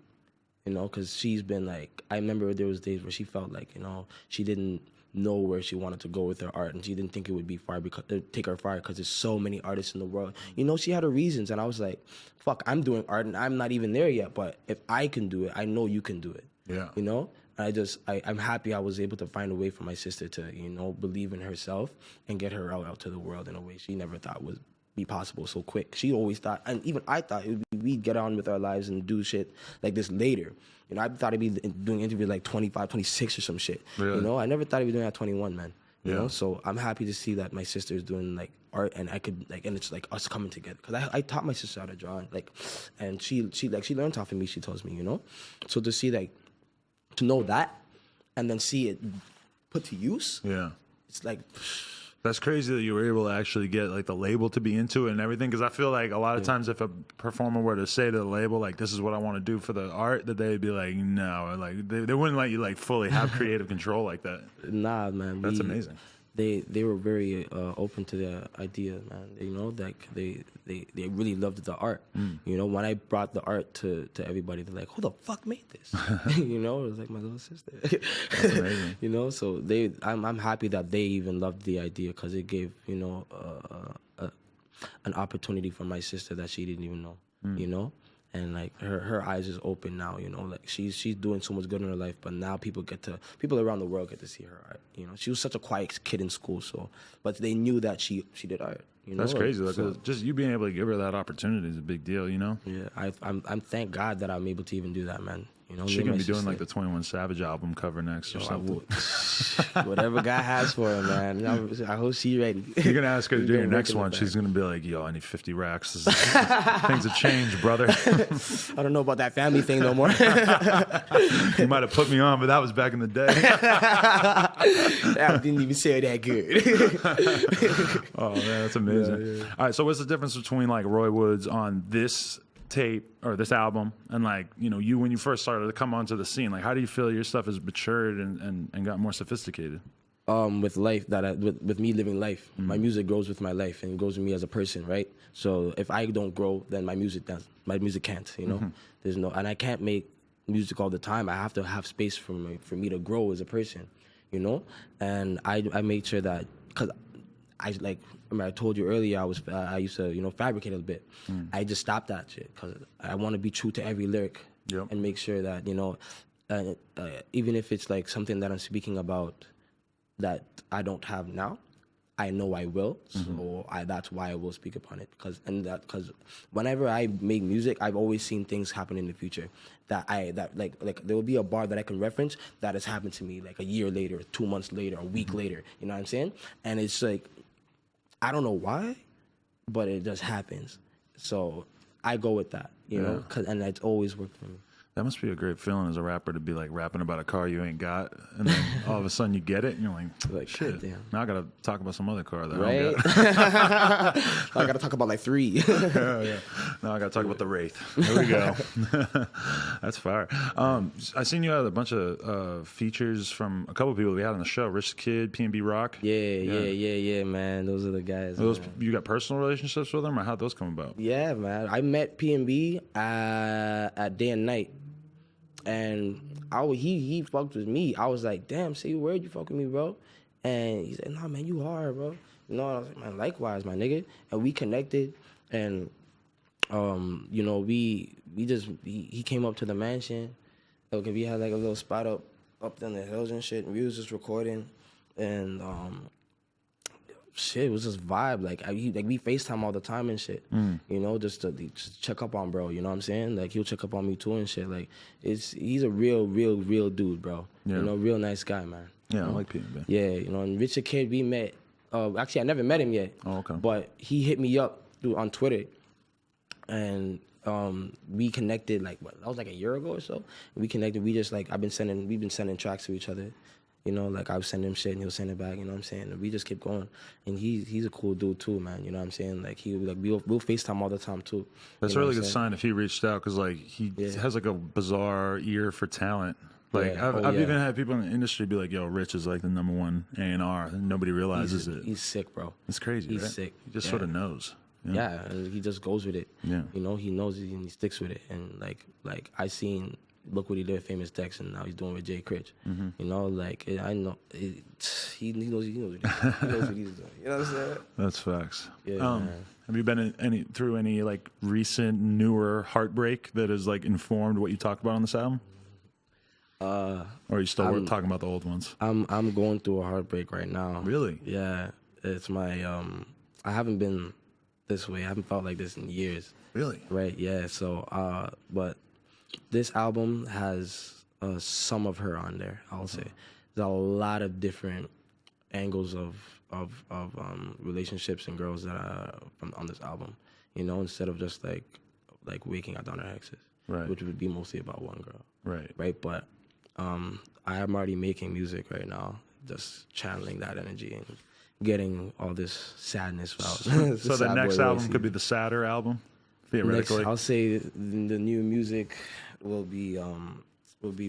[SPEAKER 2] you know, because she's been like, I remember there was days where she felt like, you know, she didn't know where she wanted to go with her art, and she didn't think it would be far, because take her far, because there's so many artists in the world. You know, she had her reasons, and I was like, fuck, I'm doing art and I'm not even there yet, but if I can do it, I know you can do it. Yeah. You know? I'm happy I was able to find a way for my sister to, you know, believe in herself and get her out to the world in a way she never thought would be possible so quick. She always thought, and even I thought, we'd get on with our lives and do shit like this later. You know, I thought I'd be doing interviews like 25, 26 or some shit. Really? You know, I never thought I'd be doing that at 21, man. You know, so I'm happy to see that my sister is doing like art, and I could like, and it's like us coming together. Because I taught my sister how to draw, like, and she learned off of me. She tells me, you know, so to see like, to know that, and then see it put to use. Yeah, it's like.
[SPEAKER 1] That's crazy that you were able to actually get like the label to be into it and everything. Because I feel like a lot of times if a performer were to say to the label, like, this is what I want to do for the art, that they'd be like, no, or like they wouldn't let you like fully have creative control like that.
[SPEAKER 2] Nah, man.
[SPEAKER 1] That's amazing.
[SPEAKER 2] They were very open to the idea, man. You know, like they really loved the art. You know, when I brought the art to everybody, they're like, who the fuck made this? You know, it was like my little sister.
[SPEAKER 1] That's amazing.
[SPEAKER 2] You know, so I'm happy that they even loved the idea, because it gave, you know, an opportunity for my sister that she didn't even know. You know. And like her eyes is open now, you know, like she's doing so much good in her life, but now people around the world get to see her art. You know, she was such a quiet kid in school, so, but they knew that she did art. You know?
[SPEAKER 1] That's crazy. Like, so, just you being able to give her that opportunity is a big deal, you know.
[SPEAKER 2] Yeah, I'm thank God that I'm able to even do that, man. You know,
[SPEAKER 1] she can be doing like the 21 Savage album cover next or something.
[SPEAKER 2] Whatever God has for her, man. I hope she's ready.
[SPEAKER 1] You're gonna ask her to do your next one. She's gonna be like, "Yo, I need 50 racks. Things have changed, brother."
[SPEAKER 2] I don't know about that family thing no more.
[SPEAKER 1] You might have put me on, but that was back in the day.
[SPEAKER 2] I didn't even say that good.
[SPEAKER 1] Oh man, that's amazing. Yeah. All right, so what's the difference between like Roy Woods on this tape or this album and like, you know, you when you first started to come onto the scene? Like, how do you feel your stuff has matured and got more sophisticated?
[SPEAKER 2] With life, with me living life, my music grows with my life and grows with me as a person, right? So if I don't grow, then my music can't, you know. There's no, and I can't make music all the time. I have to have space for me to grow as a person, you know. And I made sure that, because I like, remember I told you earlier, I used to, you know, fabricate a bit. I just stopped that shit, because I want to be true to every lyric. And make sure that, you know, even if it's like something that I'm speaking about that I don't have now, I know I will. So that's why I will speak upon it. Because whenever I make music, I've always seen things happen in the future that like there will be a bar that I can reference that has happened to me like a year later, 2 months later, a week later. You know what I'm saying? And it's like, I don't know why, but it just happens. So I go with that, you know, and it's always worked for me.
[SPEAKER 1] That must be a great feeling as a rapper to be like rapping about a car you ain't got, and then all of a sudden you get it, and you're like shit. Now I gotta talk about some other car that I don't got.
[SPEAKER 2] I gotta talk about like 3.
[SPEAKER 1] Yeah. Now I gotta talk about the Wraith. Here we go. That's fire. I seen you had a bunch of features from a couple of people we had on the show. Rich the Kid, P&B Rock.
[SPEAKER 2] Yeah, man. Those are the guys.
[SPEAKER 1] You got personal relationships with them, or how'd those come about?
[SPEAKER 2] Yeah, man. I met P&B at Day and Night. And he fucked with me. I was like, damn, say a word, you fuck with me, bro. And he said, nah, man, you hard, bro. You know, I was like, man, likewise, my nigga. And we connected, and you know, he came up to the mansion. Okay, we had like a little spot up in the hills and shit. And we was just recording, and shit, it was just vibe. Like we FaceTime all the time and shit. You know, just to check up on bro. You know what I'm saying? Like he'll check up on me too and shit. Like he's a real dude, bro. Yeah. You know, real nice guy, man.
[SPEAKER 1] Yeah,
[SPEAKER 2] you know?
[SPEAKER 1] I like Peter, man.
[SPEAKER 2] Yeah, you know, and Richard Kid, we met. Actually, I never met him yet.
[SPEAKER 1] Oh, okay.
[SPEAKER 2] But he hit me up on Twitter, and we connected like that was like a year ago or so. We connected. We just like we've been sending tracks to each other. You know, like I would send him shit and he'll send it back. You know what I'm saying? And we just keep going. And he's a cool dude too, man. You know what I'm saying? Like we'll FaceTime all the time too.
[SPEAKER 1] That's
[SPEAKER 2] you know
[SPEAKER 1] a really good sign if he reached out, because like he has like a bizarre ear for talent. Like I've even had people in the industry be like, "Yo, Rich is like the #1 A&R," and nobody realizes it.
[SPEAKER 2] He's sick, bro.
[SPEAKER 1] It's crazy.
[SPEAKER 2] He's
[SPEAKER 1] right?
[SPEAKER 2] sick.
[SPEAKER 1] He just sort of knows.
[SPEAKER 2] Yeah, and he just goes with it.
[SPEAKER 1] Yeah.
[SPEAKER 2] You know, he knows it and he sticks with it. And like I seen, look what he did with Famous Dex, and now he's doing with Jay Critch. You know, like I know he knows he knows what he's doing. You know what I'm saying?
[SPEAKER 1] That's facts.
[SPEAKER 2] Yeah, man.
[SPEAKER 1] Have you been through any like recent newer heartbreak that has like informed what you talked about on this album? Or are you still talking about the old ones?
[SPEAKER 2] I'm going through a heartbreak right now.
[SPEAKER 1] Really?
[SPEAKER 2] Yeah. It's my I haven't been this way. I haven't felt like this in years.
[SPEAKER 1] Really?
[SPEAKER 2] Right, yeah. So but this album has some of her on there, I'll say. There's a lot of different angles of relationships and girls that are on this album. You know, instead of just like waking out on her exes.
[SPEAKER 1] Right.
[SPEAKER 2] Which would be mostly about one girl.
[SPEAKER 1] Right.
[SPEAKER 2] Right, but I am already making music right now, just channeling that energy and getting all this sadness out.
[SPEAKER 1] So the next album could be the sadder album, theoretically.
[SPEAKER 2] I'll say the new music will be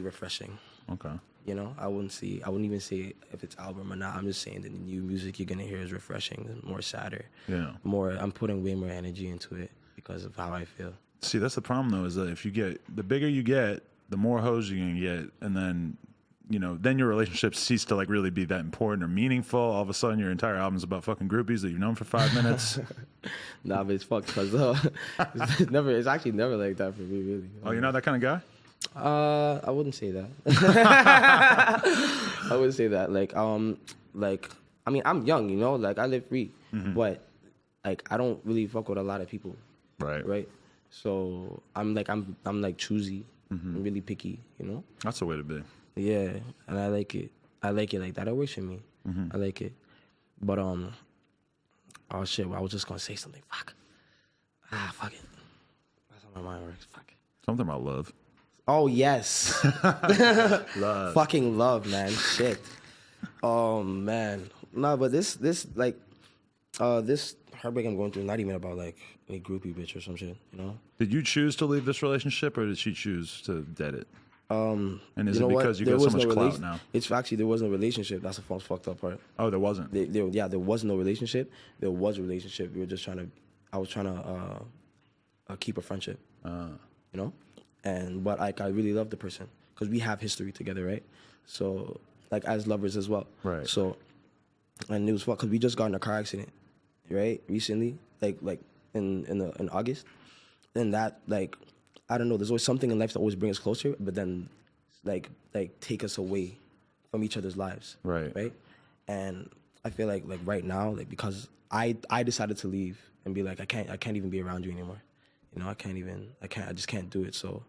[SPEAKER 2] refreshing.
[SPEAKER 1] Okay.
[SPEAKER 2] You know, I wouldn't even say if it's album or not. I'm just saying that the new music you're gonna hear is refreshing, more sadder.
[SPEAKER 1] Yeah.
[SPEAKER 2] I'm putting way more energy into it because of how I feel.
[SPEAKER 1] See, that's the problem though, is that if you get the bigger you get, the more hoes you're gonna get, and then, you know, then your relationships cease to like really be that important or meaningful. All of a sudden, your entire album's about fucking groupies that you've known for 5 minutes.
[SPEAKER 2] Nah, but it's fucked because it's actually never like that for me, really.
[SPEAKER 1] Oh, you're not that kind of guy?
[SPEAKER 2] I wouldn't say that. I wouldn't say that. Like I mean, I'm young, you know, like I live free, but like I don't really fuck with a lot of people.
[SPEAKER 1] Right.
[SPEAKER 2] Right. So I'm choosy. I'm really picky, you know.
[SPEAKER 1] That's the way to be.
[SPEAKER 2] Yeah, and I like it. I like it like that. It works for me. I like it. But oh shit, well, I was just gonna say something. Fuck it. That's how my mind works. Fuck it.
[SPEAKER 1] Something about love.
[SPEAKER 2] Oh yes.
[SPEAKER 1] Love.
[SPEAKER 2] Fucking love, man. Shit. Oh man. No, but this heartbreak I'm going through is not even about like a groupie bitch or some shit, you know?
[SPEAKER 1] Did you choose to leave this relationship, or did she choose to dead it? And is it because you
[SPEAKER 2] there
[SPEAKER 1] got so
[SPEAKER 2] was
[SPEAKER 1] much clout now?
[SPEAKER 2] It's actually, there was no relationship. That's the fucked up part.
[SPEAKER 1] Oh, there wasn't?
[SPEAKER 2] There was no relationship. There was a relationship. I was trying to keep a friendship, you know? But like, I really love the person because we have history together, right? So, like, as lovers as well.
[SPEAKER 1] Right.
[SPEAKER 2] So, and it was fucked because we just got in a car accident, right? Recently, like in August. And that, like, I don't know, there's always something in life that always brings us closer, but then like take us away from each other's lives.
[SPEAKER 1] Right.
[SPEAKER 2] Right? And I feel like right now, like, because I decided to leave and be like, I can't even be around you anymore. You know, I just can't do it. So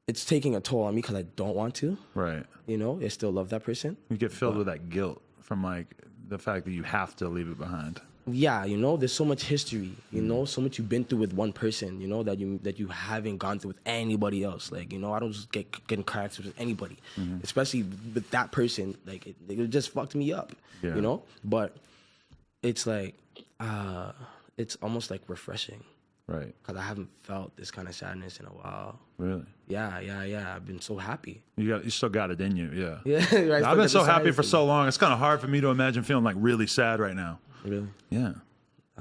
[SPEAKER 2] it's taking a toll on me because I don't want to.
[SPEAKER 1] Right.
[SPEAKER 2] You know, I still love that person.
[SPEAKER 1] You get filled with that guilt from like the fact that you have to leave it behind.
[SPEAKER 2] Yeah, you know, there's so much history, you know, so much you've been through with one person, you know, that you haven't gone through with anybody else. Like, you know, I don't just get in car accidents with anybody, especially with that person. Like, it just fucked me up, you know. But it's like, it's almost like refreshing,
[SPEAKER 1] right?
[SPEAKER 2] Because I haven't felt this kind of sadness in a while.
[SPEAKER 1] Really?
[SPEAKER 2] Yeah. I've been so happy.
[SPEAKER 1] You still got it in you, yeah.
[SPEAKER 2] Yeah, right.
[SPEAKER 1] I've been so happy for so long. It's kind of hard for me to imagine feeling like really sad right now.
[SPEAKER 2] Really?
[SPEAKER 1] Yeah.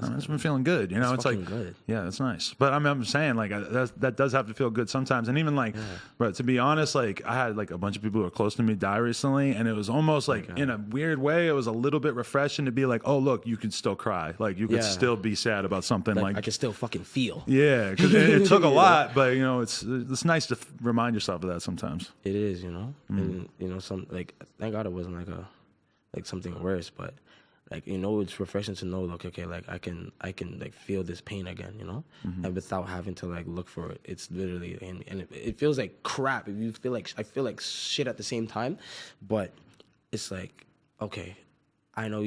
[SPEAKER 1] It's been feeling good. You know, it's like,
[SPEAKER 2] good.
[SPEAKER 1] Yeah, that's nice. But I'm saying, like, that does have to feel good sometimes. And even like, but to be honest, like, I had like a bunch of people who are close to me die recently, and it was almost like in a weird way, it was a little bit refreshing to be like, oh, look, you can still cry. Like, you could still be sad about something. Like
[SPEAKER 2] I can still fucking feel.
[SPEAKER 1] Yeah, because it took a lot, but you know, it's nice to remind yourself of that sometimes.
[SPEAKER 2] It is, you know, and you know, thank God it wasn't like something worse, but. Like, you know, it's refreshing to know, like, okay, like I can like feel this pain again, you know, and without having to like look for it. It's literally, and it feels like crap. If you feel like, I feel like shit at the same time, but it's like, okay, I know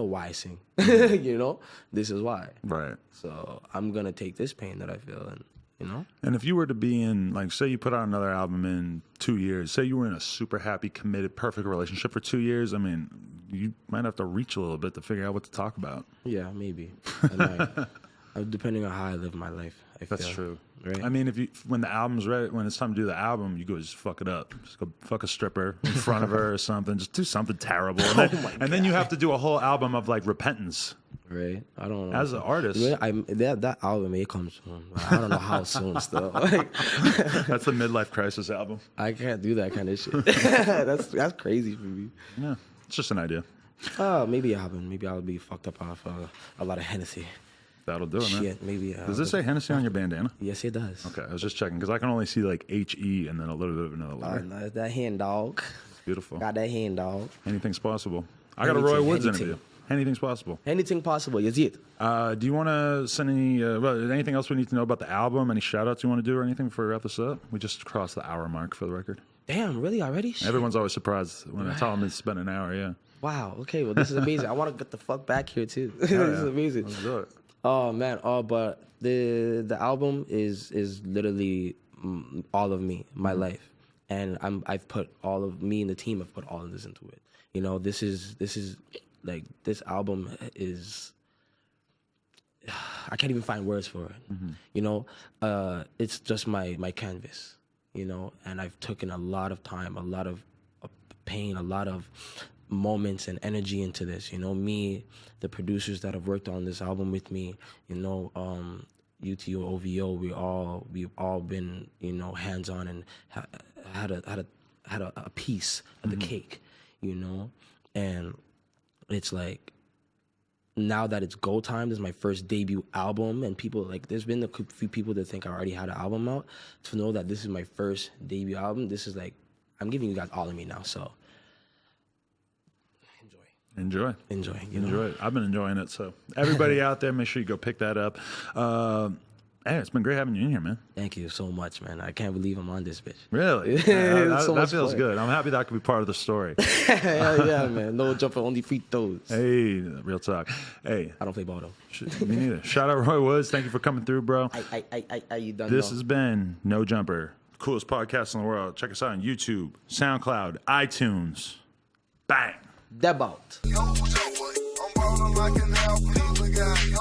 [SPEAKER 2] why I sing, you know, this is why.
[SPEAKER 1] Right.
[SPEAKER 2] So I'm gonna take this pain that I feel, and you know.
[SPEAKER 1] And if you were to be in, like, say you put out another album in 2 years, say you were in a super happy, committed, perfect relationship for 2 years, I mean, you might have to reach a little bit to figure out what to talk about.
[SPEAKER 2] Yeah, maybe. And depending on how I live my life,
[SPEAKER 1] That's true.
[SPEAKER 2] Right?
[SPEAKER 1] I mean, when the album's ready, when it's time to do the album, you go just fuck it up. Just go fuck a stripper in front of her or something. Just do something terrible. And then you have to do a whole album of like repentance.
[SPEAKER 2] Right. I don't know.
[SPEAKER 1] As an artist.
[SPEAKER 2] That album may come soon. I don't know how soon still. Like,
[SPEAKER 1] that's the midlife crisis album.
[SPEAKER 2] I can't do that kind of shit. That's crazy for me.
[SPEAKER 1] Yeah. It's just an idea.
[SPEAKER 2] Maybe album. Maybe I'll be fucked up off a lot of Hennessy.
[SPEAKER 1] That'll do it, man.
[SPEAKER 2] Shit, maybe.
[SPEAKER 1] Does this say Hennessy on your bandana?
[SPEAKER 2] Yes, it does.
[SPEAKER 1] Okay, I was just checking because I can only see like H-E and then a little bit of another letter.
[SPEAKER 2] No, that hand dog.
[SPEAKER 1] It's beautiful.
[SPEAKER 2] Got that hand dog.
[SPEAKER 1] Anything's possible. I got a Roy Woods interview. Anything's possible.
[SPEAKER 2] Anything possible. Yes, it.
[SPEAKER 1] Do you want to send anything else we need to know about the album? Any shout outs you want to do or anything before we wrap this up? We just crossed the hour mark for the record.
[SPEAKER 2] Damn, really already? Shit.
[SPEAKER 1] Everyone's always surprised when I tell them it's been an hour, yeah.
[SPEAKER 2] Wow, okay, well, this is amazing. I want to get the fuck back here, too. This is amazing.
[SPEAKER 1] Let's do it.
[SPEAKER 2] Oh, man. But the album is literally all of me, my life. And I've put all of me and the team have put all of this into it. You know, this is like, this album is, I can't even find words for it. You know, it's just my canvas, you know, and I've taken a lot of time, a lot of pain, a lot of moments and energy into this. You know, me, the producers that have worked on this album with me, you know, UTO, OVO, we've all been, you know, hands-on and had a piece of the cake, you know, and it's like, now that it's go time, this is my first debut album, and people, like, there's been a few people that think I already had an album out. To know that this is my first debut album, this is like, I'm giving you guys all of me now, so
[SPEAKER 1] enjoy.
[SPEAKER 2] Enjoy
[SPEAKER 1] it. I've been enjoying it, so everybody out there, make sure you go pick that up. Hey, it's been great having you in here, man.
[SPEAKER 2] Thank you so much, man. I can't believe I'm on this bitch.
[SPEAKER 1] Really? That feels good. I'm happy that could be part of the story.
[SPEAKER 2] Hell yeah, man. No jumper, only free throws.
[SPEAKER 1] Hey, real talk. Hey.
[SPEAKER 2] I don't play ball, though.
[SPEAKER 1] Me neither. Shout out Roy Woods. Thank you for coming through, bro.
[SPEAKER 2] You done
[SPEAKER 1] This has been No Jumper, coolest podcast in the world. Check us out on YouTube, SoundCloud, iTunes. Bang.
[SPEAKER 2] Debout.
[SPEAKER 3] Yo, I'm ballin' like an athlete.